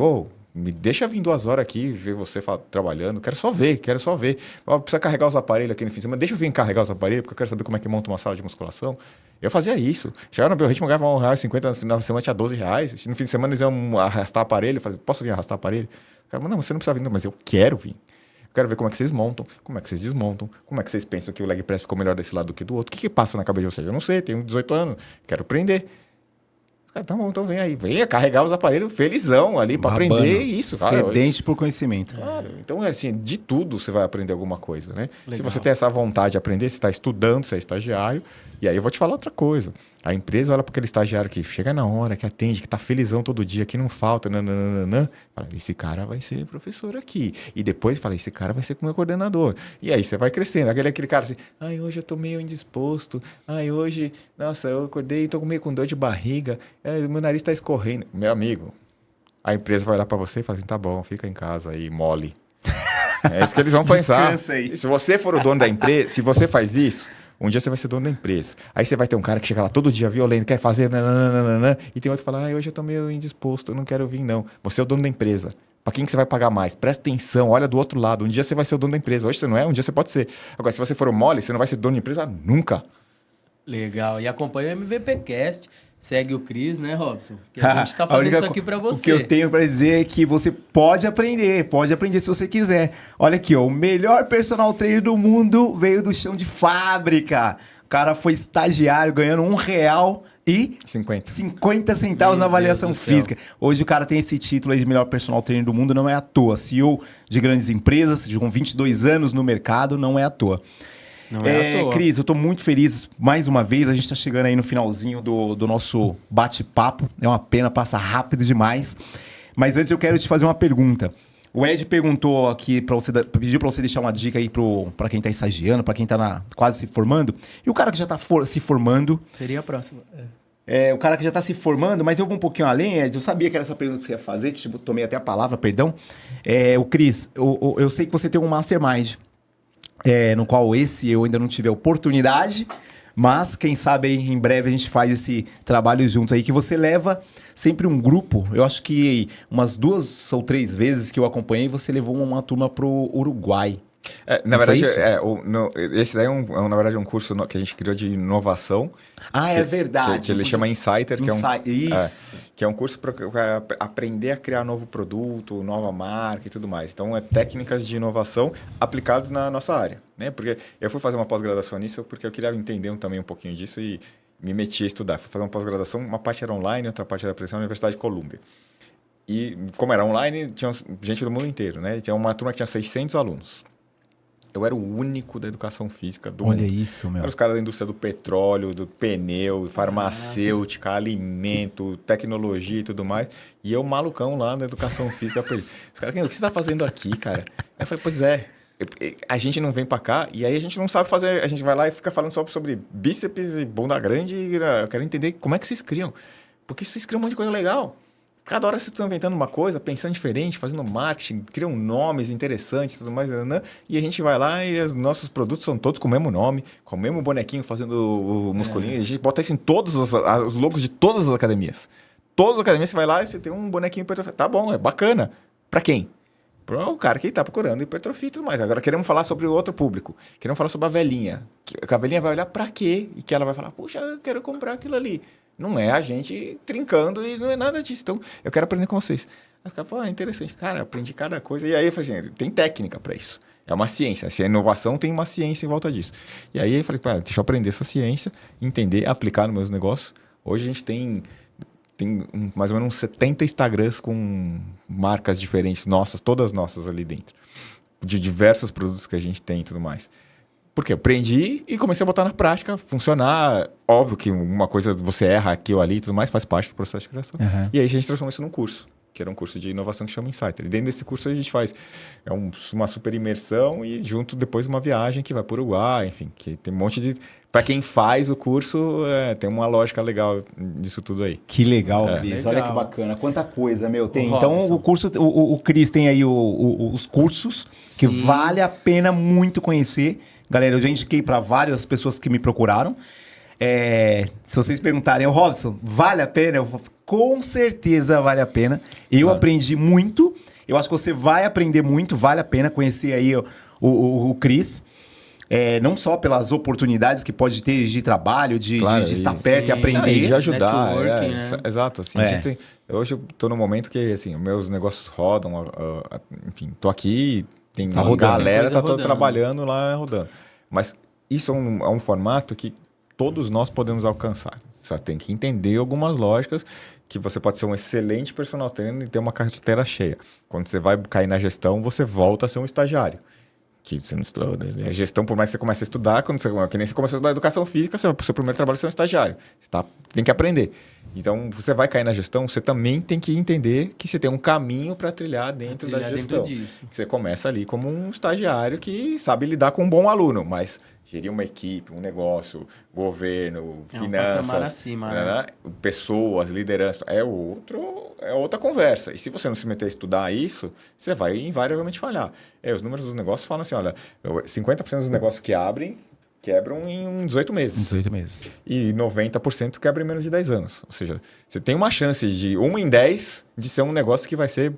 me deixa vir 2 horas aqui, ver você trabalhando. Quero só ver. Precisa carregar os aparelhos aqui no fim de semana. Deixa eu vir carregar os aparelhos, porque eu quero saber como é que monta uma sala de musculação. Eu fazia isso. Já no meu ritmo, eu ganhava R$1,50, no final de semana tinha R$12. No fim de semana eles iam arrastar aparelho. Eu falei, posso vir arrastar aparelho? O cara, não, você não precisa vir, não, mas eu quero vir. Eu quero ver como é que vocês montam, como é que vocês desmontam, como é que vocês pensam que o leg press ficou melhor desse lado do que do outro. O que passa na cabeça de vocês? Eu não sei, tenho 18 anos, quero aprender. Tá bom, então vem aí. Venha carregar os aparelhos felizão ali para aprender isso. Sedente por conhecimento. Claro. Então, assim, de tudo você vai aprender alguma coisa, né? Legal. Se você tem essa vontade de aprender, você está estudando, você é estagiário. E aí eu vou te falar outra coisa. A empresa olha para aquele estagiário que chega na hora, que atende, que tá felizão todo dia, que não falta, fala, esse cara vai ser professor aqui. E depois fala, esse cara vai ser meu coordenador. E aí você vai crescendo. Aquele cara assim, hoje eu tô meio indisposto. Hoje, nossa, eu acordei e tô meio com dor de barriga. Meu nariz tá escorrendo. Meu amigo, a empresa vai olhar para você e fala assim, tá bom, fica em casa aí, mole. É isso que eles vão pensar. Descansa aí. Se você for o dono da empresa, se você faz isso, um dia você vai ser dono da empresa. Aí você vai ter um cara que chega lá todo dia violento, quer fazer, e tem outro que fala, hoje eu tô meio indisposto, eu não quero vir, não. Você é o dono da empresa. Pra quem que você vai pagar mais? Presta atenção, olha do outro lado. Um dia você vai ser o dono da empresa. Hoje você não é, um dia você pode ser. Agora, se você for o mole, você não vai ser dono da empresa nunca. Legal. E acompanha o MVPcast. Segue o Cris, né, Robson? Que a gente tá fazendo isso aqui pra você. O que eu tenho pra dizer é que você pode aprender se você quiser. Olha aqui, ó, o melhor personal trainer do mundo veio do chão de fábrica. O cara foi estagiário ganhando R$1,50 na avaliação física. Hoje o cara tem esse título aí de melhor personal trainer do mundo, não é à toa. CEO de grandes empresas, com 22 anos no mercado, não é à toa. Não é à toa. Cris, eu tô muito feliz mais uma vez. A gente tá chegando aí no finalzinho do nosso bate-papo. É uma pena, passa rápido demais. Mas antes eu quero te fazer uma pergunta. O Ed perguntou aqui, pediu pra você deixar uma dica aí pra quem tá estagiando, pra quem tá quase se formando. E o cara que já tá se formando... Seria a próxima. O cara que já tá se formando, mas eu vou um pouquinho além, Ed. Eu sabia que era essa pergunta que você ia fazer, tomei até a palavra, perdão. O Cris, eu sei que você tem um mastermind. No qual eu ainda não tive a oportunidade, mas quem sabe aí, em breve a gente faz esse trabalho junto aí, que você leva sempre um grupo. Eu acho que umas 2 ou 3 vezes que eu acompanhei, você levou uma turma pro Uruguai. Na Não foi verdade, isso? esse daí na verdade, um curso que a gente criou de inovação. Ah, é verdade. Que ele chama Insider, Isso. que é um curso para aprender a criar novo produto, nova marca e tudo mais. Então, é técnicas de inovação aplicadas na nossa área, né? Porque eu fui fazer uma pós-graduação nisso porque eu queria entender também um pouquinho disso e me meti a estudar. Fui fazer uma pós-graduação, uma parte era online, outra parte era presencial na Universidade de Colômbia. E como era online, tinha gente do mundo inteiro, né? Tinha uma turma que tinha 600 alunos. Eu era o único da educação física do mundo. Olha isso, meu. Eram os caras da indústria do petróleo, do pneu, farmacêutica, alimento, tecnologia e tudo mais. E eu, malucão lá na educação física. Os caras, o que você está fazendo aqui, cara? Eu falei, pois é, a gente não vem para cá e aí a gente não sabe fazer. A gente vai lá e fica falando só sobre bíceps e bunda grande. E eu quero entender como é que vocês criam. Porque vocês criam um monte de coisa legal. Cada hora vocês estão inventando uma coisa, pensando diferente, fazendo marketing, criam nomes interessantes e tudo mais, né? E a gente vai lá e os nossos produtos são todos com o mesmo nome, com o mesmo bonequinho fazendo o musculinho. A gente bota isso em todos os logos de todas as academias. Todas as academias você vai lá e você tem um bonequinho hipertrofia. Tá bom, é bacana. Pra quem? Para o cara que está procurando hipertrofia e tudo mais. Agora queremos falar sobre o outro público. Queremos falar sobre a velhinha. Que a velhinha vai olhar pra quê? E que ela vai falar, puxa, eu quero comprar aquilo ali. Não é a gente trincando e não é nada disso. Então, eu quero aprender com vocês. Aí fica, pô, é interessante. Cara, aprendi cada coisa. E aí eu falei assim, tem técnica para isso. É uma ciência. Se a inovação tem uma ciência em volta disso. E aí eu falei, pá, deixa eu aprender essa ciência, entender, aplicar nos meus negócios. Hoje a gente tem mais ou menos uns 70 Instagrams com marcas diferentes nossas, todas nossas ali dentro. De diversos produtos que a gente tem e tudo mais. Porque eu aprendi e comecei a botar na prática, funcionar. Óbvio que uma coisa você erra aqui ou ali e tudo mais, faz parte do processo de criação. Uhum. E aí a gente transformou isso num curso, que era um curso de inovação que chama Insider. E dentro desse curso a gente faz uma super imersão e junto depois uma viagem que vai para o Uruguai, enfim, que tem um monte de... Para quem faz o curso, tem uma lógica legal disso tudo aí. Que legal, Cris. Legal. Olha que bacana. Quanta coisa, meu. Tem. O Então, Robson. o curso, o Cris tem aí os cursos que Sim. vale a pena muito conhecer. Galera, eu já indiquei para várias pessoas que me procuraram. Se vocês perguntarem, Robson, vale a pena? Com certeza vale a pena. Eu aprendi muito. Eu acho que você vai aprender muito. Vale a pena conhecer aí o Cris. Não só pelas oportunidades que pode ter de trabalho, de estar perto e aprender. E de ajudar. Networking, né? Exato. Assim, hoje eu estou no momento que assim, meus negócios rodam. Enfim, estou aqui, tem Tá uma rodando. galera, Tem coisa tá todo rodando. trabalhando lá, rodando. Mas isso é um formato que todos nós podemos alcançar. Só tem que entender algumas lógicas que você pode ser um excelente personal trainer e ter uma carteira cheia. Quando você vai cair na gestão, você volta a ser um estagiário. Que você não estudou, né? A gestão, por mais que você comece a estudar, que nem você começou a estudar educação física, seu primeiro trabalho é ser um estagiário. Você tem que aprender. Então, você vai cair na gestão, você também tem que entender que você tem um caminho para trilhar dentro da gestão. disso. Você começa ali como um estagiário que sabe lidar com um bom aluno, mas gerir uma equipe, um negócio, governo, É um finanças, patamar acima, né? pessoas, liderança, é outra conversa. E se você não se meter a estudar isso, você vai invariavelmente falhar. Os números dos negócios falam assim, olha, 50% dos negócios que quebram em 18 meses. 18 meses. E 90% quebra em menos de 10 anos. Ou seja, você tem uma chance de 1 em 10 de ser um negócio que vai ser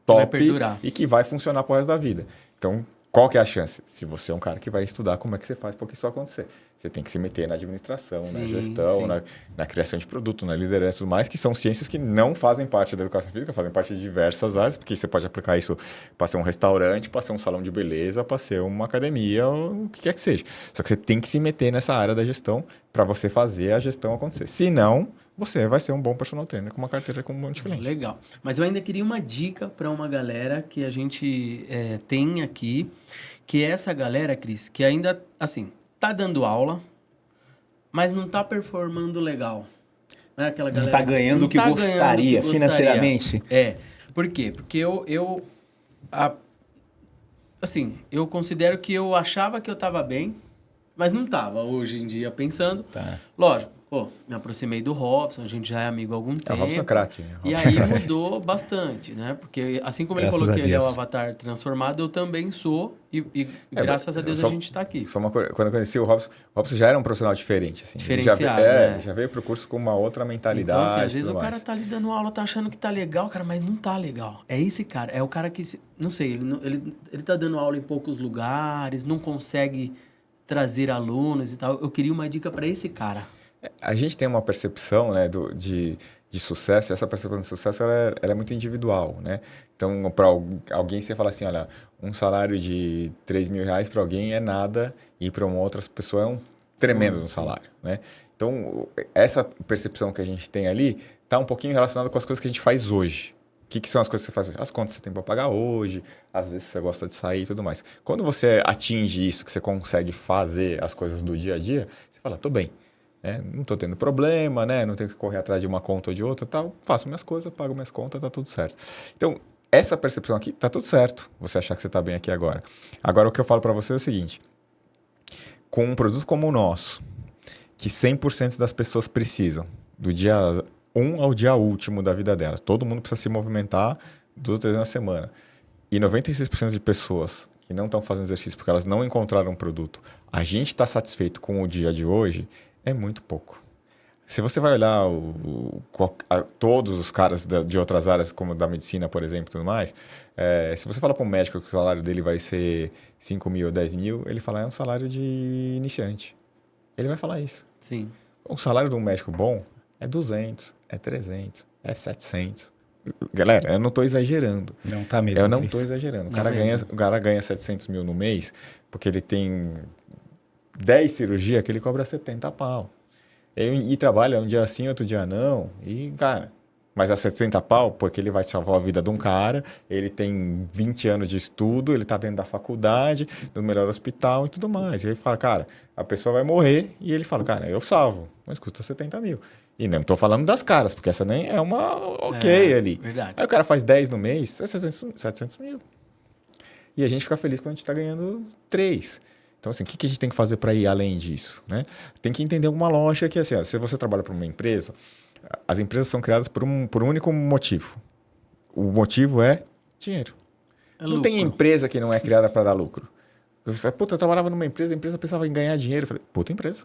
top vai perdurar. e que vai funcionar pro resto da vida. Então, qual que é a chance? Se você é um cara que vai estudar como é que você faz para que isso acontecer. Você tem que se meter na administração, na gestão, na criação de produto, na liderança e tudo mais, que são ciências que não fazem parte da educação física, fazem parte de diversas áreas, porque você pode aplicar isso para ser um restaurante, para ser um salão de beleza, para ser uma academia, ou o que quer que seja. Só que você tem que se meter nessa área da gestão para você fazer a gestão acontecer. Se não, você vai ser um bom personal trainer com uma carteira com um monte de cliente. Legal. Mas eu ainda queria uma dica para uma galera que a gente tem aqui, que é essa galera, Cris, que ainda, assim, tá dando aula, mas não tá performando legal. Não é aquela galera Não tá ganhando o que gostaria financeiramente. Por quê? Porque eu considero que eu achava que eu tava bem, mas não tava hoje em dia pensando. Tá. Lógico, Pô, me aproximei do Robson, a gente já é amigo há algum O tempo. Robson é craque, né? E aí mudou bastante, né? Porque assim como ele Graças falou a que ele é o Deus. avatar transformado, eu também sou. E graças a Deus só- a gente tá aqui. Só uma coisa, quando eu conheci o Robson já era um profissional diferente, assim. Ele Diferenciado, já, é. já veio pro curso com uma outra mentalidade. Então, assim, às vezes tudo o cara mais. tá ali dando aula, tá achando que tá legal, cara, mas não tá legal. É esse cara, é o cara que, não sei, ele tá dando aula em poucos lugares, não consegue trazer alunos e tal. Eu queria uma dica pra esse cara. A gente tem uma percepção, né, de sucesso, e essa percepção de sucesso ela é muito individual, né? Então, para alguém você fala assim, olha, um salário de R$3.000 para alguém é nada e para uma outra pessoa é um tremendo salário, né? Então, essa percepção que a gente tem ali está um pouquinho relacionada com as coisas que a gente faz hoje. O que são as coisas que você faz hoje? As contas que você tem para pagar hoje, às vezes você gosta de sair e tudo mais. Quando você atinge isso, que você consegue fazer as coisas do dia a dia, você fala, tô bem. Não estou tendo problema, né? Não tenho que correr atrás de uma conta ou de outra, tal. Faço minhas coisas, pago minhas contas, tá tudo certo. Então, essa percepção aqui, tá tudo certo. Você achar que você está bem aqui agora. Agora, o que eu falo para você é o seguinte. Com um produto como o nosso, que 100% das pessoas precisam, do dia 1 ao dia último da vida delas. Todo mundo precisa se movimentar 2 ou 3 vezes na semana. E 96% de pessoas que não estão fazendo exercício porque elas não encontraram um produto, a gente está satisfeito com o dia de hoje, é muito pouco. Se você vai olhar todos os caras de outras áreas, como da medicina, por exemplo, e tudo mais, se você fala para um médico que o salário dele vai ser 5 mil ou 10 mil, ele fala, é um salário de iniciante. Ele vai falar isso. Sim. O salário de um médico bom é 200, é 300, é 700. Galera, eu não estou exagerando. Não tá mesmo, Eu não Cris. estou exagerando. Não O cara ganha 700 mil no mês porque ele tem 10 cirurgias que ele cobra 70 pau. E trabalha um dia sim, outro dia não. E, cara, mas é 70 pau porque ele vai salvar a vida de um cara, ele tem 20 anos de estudo, ele tá dentro da faculdade, no melhor hospital e tudo mais. E ele fala, cara, a pessoa vai morrer e ele fala, cara, eu salvo, mas custa 70 mil. E não tô falando das caras, porque essa nem é uma ali. Verdade. Aí o cara faz 10 no mês, é 700 mil. E a gente fica feliz quando a gente tá ganhando 3. Então, assim, o que a gente tem que fazer para ir além disso, né? Tem que entender uma lógica que, assim, se você trabalha para uma empresa, as empresas são criadas por um único motivo. O motivo é dinheiro. Não tem empresa que não é criada para dar lucro. Você fala, puta, eu trabalhava numa empresa, a empresa pensava em ganhar dinheiro. Eu falei, puta empresa.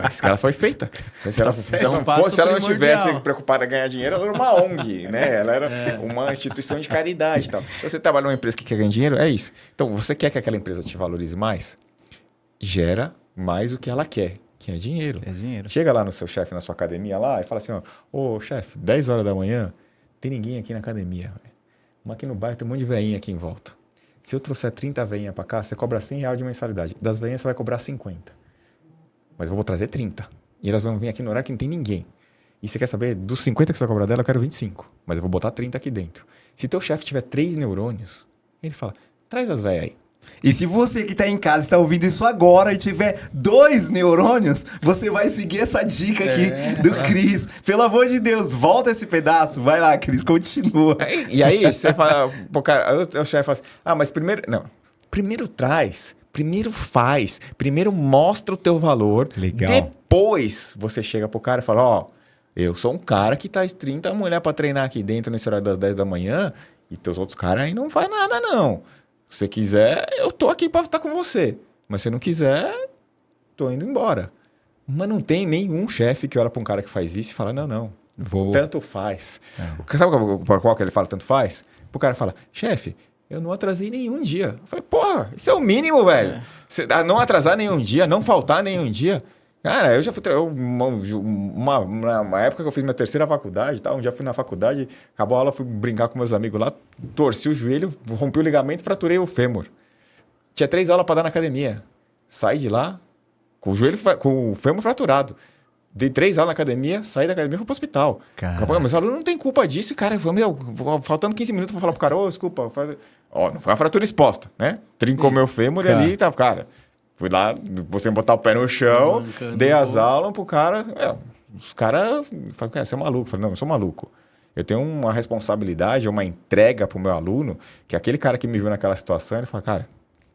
Esse cara foi feita. Se ela não estivesse preocupada em ganhar dinheiro, ela era uma ONG, né? Ela era uma instituição de caridade e tal. Então, você trabalha numa empresa que quer ganhar dinheiro, é isso. Então, você quer que aquela empresa te valorize mais? Gera mais o que ela quer, que é dinheiro. É dinheiro. Chega lá no seu chefe, na sua academia lá, e fala assim, ó, ô chefe, 10 horas da manhã, tem ninguém aqui na academia. Mas aqui no bairro tem um monte de veinha aqui em volta. Se eu trouxer 30 veinhas para cá, você cobra R$100 de mensalidade. Das veinhas você vai cobrar 50. Mas eu vou trazer 30. E elas vão vir aqui no horário que não tem ninguém. E você quer saber, dos 50 que você vai cobrar dela, eu quero 25. Mas eu vou botar 30 aqui dentro. Se teu chefe tiver 3 neurônios, ele fala, traz as veias aí. E se você que tá em casa está ouvindo isso agora e tiver 2 neurônios, você vai seguir essa dica aqui do Cris. Pelo amor de Deus, volta esse pedaço. Vai lá, Cris, continua. E aí você fala, pô, cara, o chefe fala assim, mas primeiro... Não, primeiro traz, primeiro faz, primeiro mostra o teu valor. Legal. Depois você chega pro cara e fala, ó, eu sou um cara que traz 30 mulher pra treinar aqui dentro nesse horário das 10 da manhã e teus outros caras aí não faz nada, não. Se você quiser, eu tô aqui pra estar com você. Mas se não quiser, tô indo embora. Mas não tem nenhum chefe que olha pra um cara que faz isso e fala, não. Tanto faz. Sabe qual que ele fala tanto faz? O cara fala, chefe, eu não atrasei nenhum dia. Eu falei, porra, isso é o mínimo, velho. Não atrasar nenhum dia, não faltar nenhum dia. Cara, eu já fui... Uma época que eu fiz minha terceira faculdade, tá? Um dia fui na faculdade, acabou a aula, fui brincar com meus amigos lá, torci o joelho, rompi o ligamento e fraturei o fêmur. Tinha 3 aulas para dar na academia. Saí de lá com o fêmur fraturado. Dei 3 aulas na academia, saí da academia e fui pro hospital. Mas o aluno não tem culpa disso, cara. Faltando 15 minutos, vou falar pro cara, desculpa. Não foi uma fratura exposta, né? Trincou meu fêmur ali e tava, cara... Fui lá, você botar o pé no chão, dei as aulas pro cara. Os caras falam, cara, você é maluco. Eu falei, não, eu sou maluco. Eu tenho uma responsabilidade, uma entrega pro meu aluno, que aquele cara que me viu naquela situação, ele fala, cara,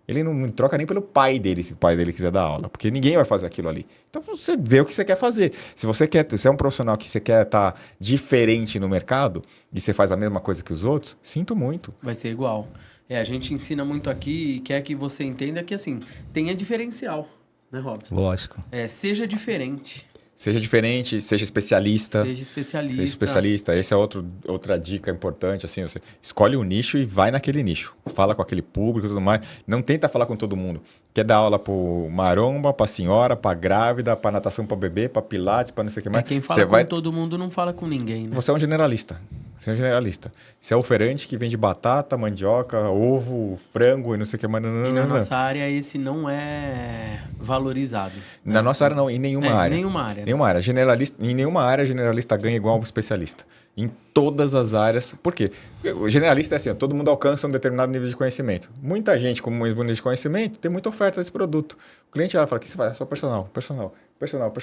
Ele não troca nem pelo pai dele, se o pai dele quiser dar aula, porque ninguém vai fazer aquilo ali. Então você vê o que você quer fazer. Se você é um profissional que você quer estar diferente no mercado e você faz a mesma coisa que os outros, sinto muito. Vai ser igual. A gente ensina muito aqui e quer que você entenda que, assim, tenha diferencial, né, Robson? Lógico. Seja diferente. Seja diferente, seja especialista. Seja especialista. Seja especialista. Essa é outra dica importante, assim, você escolhe um nicho e vai naquele nicho. Fala com aquele público e tudo mais. Não tenta falar com todo mundo. Quer dar aula pro maromba, pra senhora, pra grávida, pra natação pra bebê, pra pilates, pra não sei o que mais. Quem fala com todo mundo não fala com ninguém, né? Você é um generalista. Você é um generalista. Você é oferente que vende batata, mandioca, ovo, frango e não sei o que mais. E na nossa área esse não é valorizado. Na nossa área não, em nenhuma área. Nenhuma área. Nenhuma área. Generalista, em nenhuma área generalista ganha igual um especialista. Em todas as áreas. Por quê? O generalista é assim, todo mundo alcança um determinado nível de conhecimento. Muita gente com um nível de conhecimento tem muita oferta desse produto. O cliente olha e fala, o que você faz? É só personal.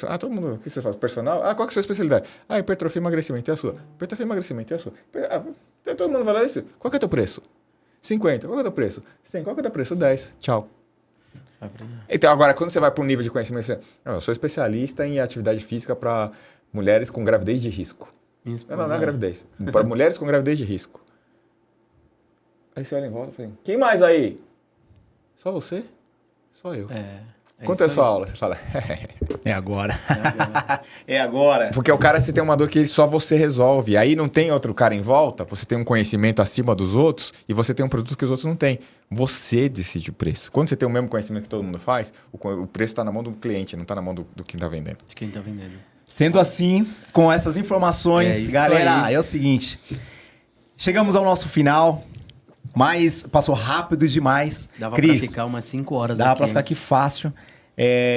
Ah, todo mundo, o que você faz? Personal? Ah, qual que é a sua especialidade? Ah, hipertrofia e emagrecimento, e a sua? Hipertrofia e emagrecimento, e a sua? Todo mundo fala isso? Qual que é o teu preço? 50. Qual que é o teu preço? 100. Qual que é o teu preço? 10. Tchau. Então, agora, quando você vai para um nível de conhecimento, você... eu sou especialista em atividade física para mulheres com gravidez de risco. Não é gravidez. Para mulheres com gravidez de risco. Aí você olha em volta e fala, quem mais aí? Só você? Só eu. Quanto é a sua aula? Você fala, é agora. É agora. Porque o cara, você tem uma dor que só você resolve. Aí não tem outro cara em volta, você tem um conhecimento acima dos outros e você tem um produto que os outros não têm. Você decide o preço. Quando você tem o mesmo conhecimento que todo mundo faz, o preço está na mão do cliente, não está na mão do quem está vendendo. De quem está vendendo. Sendo assim, com essas informações, galera, é o seguinte. Chegamos ao nosso final, mas passou rápido demais. Dava pra ficar umas 5 horas aqui. Dava pra ficar aqui fácil.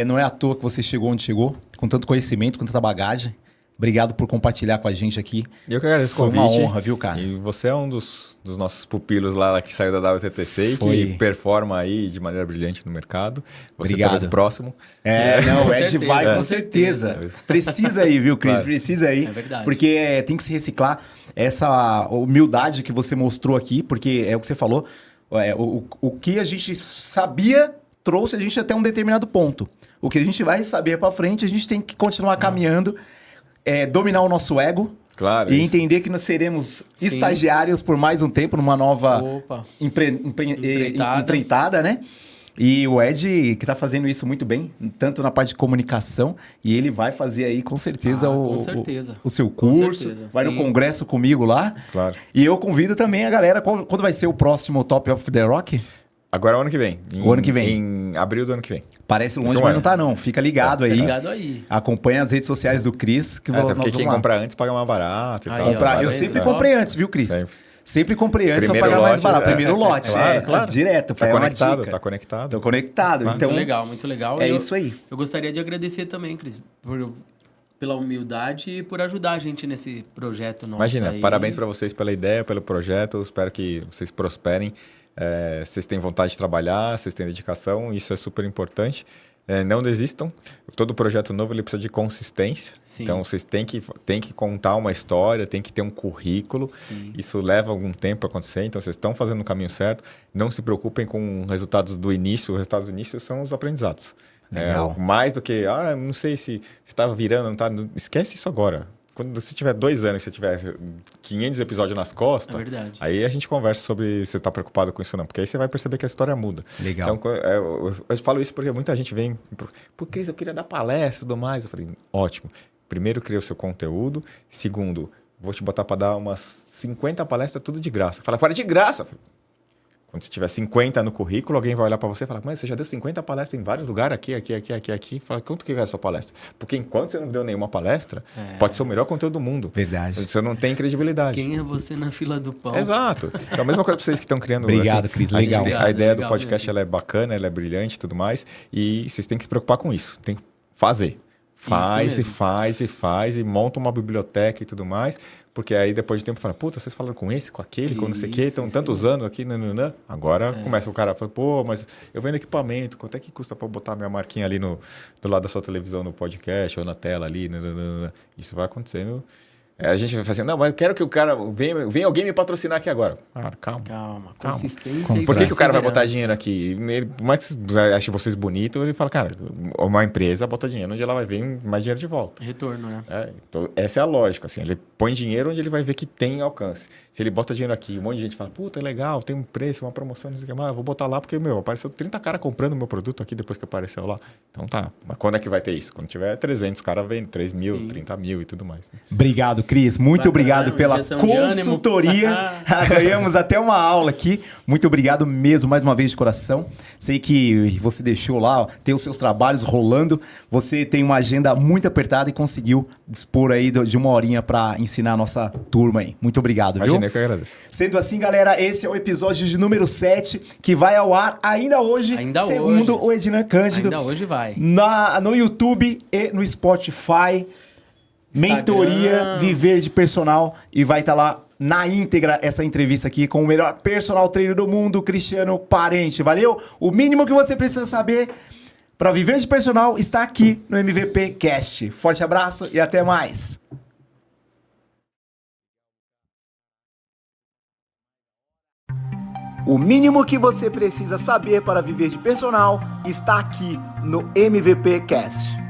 Não é à toa que você chegou onde chegou, com tanto conhecimento, com tanta bagagem. Obrigado por compartilhar com a gente aqui. Eu que agradeço o convite. Foi uma honra, viu, cara? E você é um dos nossos pupilos lá que saiu da WTTC e que performa aí de maneira brilhante no mercado. Você talvez o próximo. O Ed vai com certeza. Precisa aí, viu, Cris? Claro. Precisa aí. É verdade. Porque tem que se reciclar. Essa humildade que você mostrou aqui, porque é o que você falou, o que a gente sabia trouxe a gente até um determinado ponto. O que a gente vai saber para frente, a gente tem que continuar caminhando. Dominar o nosso ego, claro, e entender que nós seremos estagiários por mais um tempo numa nova empreitada, né? E o Ed, que tá fazendo isso muito bem, tanto na parte de comunicação, e ele vai fazer aí com certeza, o seu curso, vai no congresso comigo lá. Claro. E eu convido também a galera, quando vai ser o próximo Top of the Rock? Agora é o ano que vem. O ano que vem. Em abril do ano que vem. Parece longe, mas não tá não. Fica ligado aí. Fica ligado aí. Acompanha as redes sociais do Cris. Porque quem compra antes paga mais barato e tal. Eu sempre comprei antes, viu, Cris? Sempre comprei antes pra pagar mais barato. Primeiro lote. Claro. Direto. Tá conectado, tá conectado. Tô conectado. Muito legal, muito legal. É isso aí. Eu gostaria de agradecer também, Cris, pela humildade e por ajudar a gente nesse projeto nosso. Imagina, aí. Parabéns para vocês pela ideia, pelo projeto. Espero que vocês prosperem. Vocês têm vontade de trabalhar, vocês têm dedicação, isso é super importante. Não desistam. Todo projeto novo ele precisa de consistência. Sim. Então, vocês têm que contar uma história, tem que ter um currículo. Sim. Isso leva algum tempo para acontecer. Então, vocês estão fazendo o caminho certo. Não se preocupem com resultados do início. Os resultados do início são os aprendizados. Mais do que, não sei se está virando, não está. Esquece isso agora. Quando você tiver 2 anos, se você tiver 500 episódios nas costas, aí a gente conversa sobre se você está preocupado com isso ou não. Porque aí você vai perceber que a história muda. Legal. Então, eu falo isso porque muita gente vem... Pô, Cris, eu queria dar palestra e tudo mais. Eu falei, ótimo. Primeiro, cria o seu conteúdo. Segundo, vou te botar para dar umas 50 palestras, tudo de graça. Fala, para de graça. Eu falei, quando você tiver 50 no currículo, alguém vai olhar para você e falar, mas você já deu 50 palestras em vários lugares, aqui. Fala, quanto que é a sua palestra? Porque enquanto você não deu nenhuma palestra, pode ser o melhor conteúdo do mundo. Verdade. Você não tem credibilidade. Quem é você na fila do pão? Exato. Então, a mesma coisa para vocês que estão criando... Obrigado, Cris. Legal. A ideia do podcast ela é bacana, ela é brilhante e tudo mais. E vocês têm que se preocupar com isso. Tem que fazer. Faz e monta uma biblioteca e tudo mais, porque aí depois de tempo fala, puta, vocês falaram com esse, com aquele, com não sei o quê, estão tantos anos aqui, nananã. Agora começa o cara a falar, pô, mas eu vendo equipamento, quanto é que custa para botar minha marquinha ali do lado da sua televisão no podcast ou na tela ali, nananã. Isso vai acontecendo A gente vai fazendo, não, mas eu quero que o cara venha alguém me patrocinar aqui agora. Cara, calma. Consistência e Por que o cara vai botar perseverança. dinheiro aqui? Ele, por mais que ache vocês bonitos, ele fala, cara, uma empresa bota dinheiro onde ela vai ver mais dinheiro de volta. Retorno, né? Então, essa é a lógica, assim, ele põe dinheiro onde ele vai ver que tem alcance. Se ele bota dinheiro aqui, um monte de gente fala, puta, é legal, tem um preço, uma promoção, não sei o que mais, eu vou botar lá porque, apareceu 30 caras comprando meu produto aqui depois que apareceu lá. Então tá, mas quando é que vai ter isso? Quando tiver 300 caras vendendo 3 mil, Sim. 30 mil e tudo mais. Né? Obrigado, Cris. Muito Bacana, obrigado pela injeção de ânimo. consultoria. Ganhamos até uma aula aqui. Muito obrigado mesmo, mais uma vez, de coração. Sei que você deixou lá, ó, tem os seus trabalhos rolando. Você tem uma agenda muito apertada e conseguiu dispor aí de uma horinha para ensinar a nossa turma aí. Muito obrigado, viu? Imagina, que eu agradeço. Sendo assim, galera, esse é o episódio de número 7, que vai ao ar ainda hoje, segundo o Ednan Cândido. Ainda hoje vai. No YouTube e no Spotify. Instagram. Mentoria Viver de Personal. E vai estar lá na íntegra essa entrevista aqui com o melhor personal trainer do mundo, Cristiano Parente. Valeu? O mínimo que você precisa saber para viver de personal está aqui no MVP Cast. Forte abraço e até mais. O mínimo que você precisa saber para viver de personal está aqui no MVP Cast.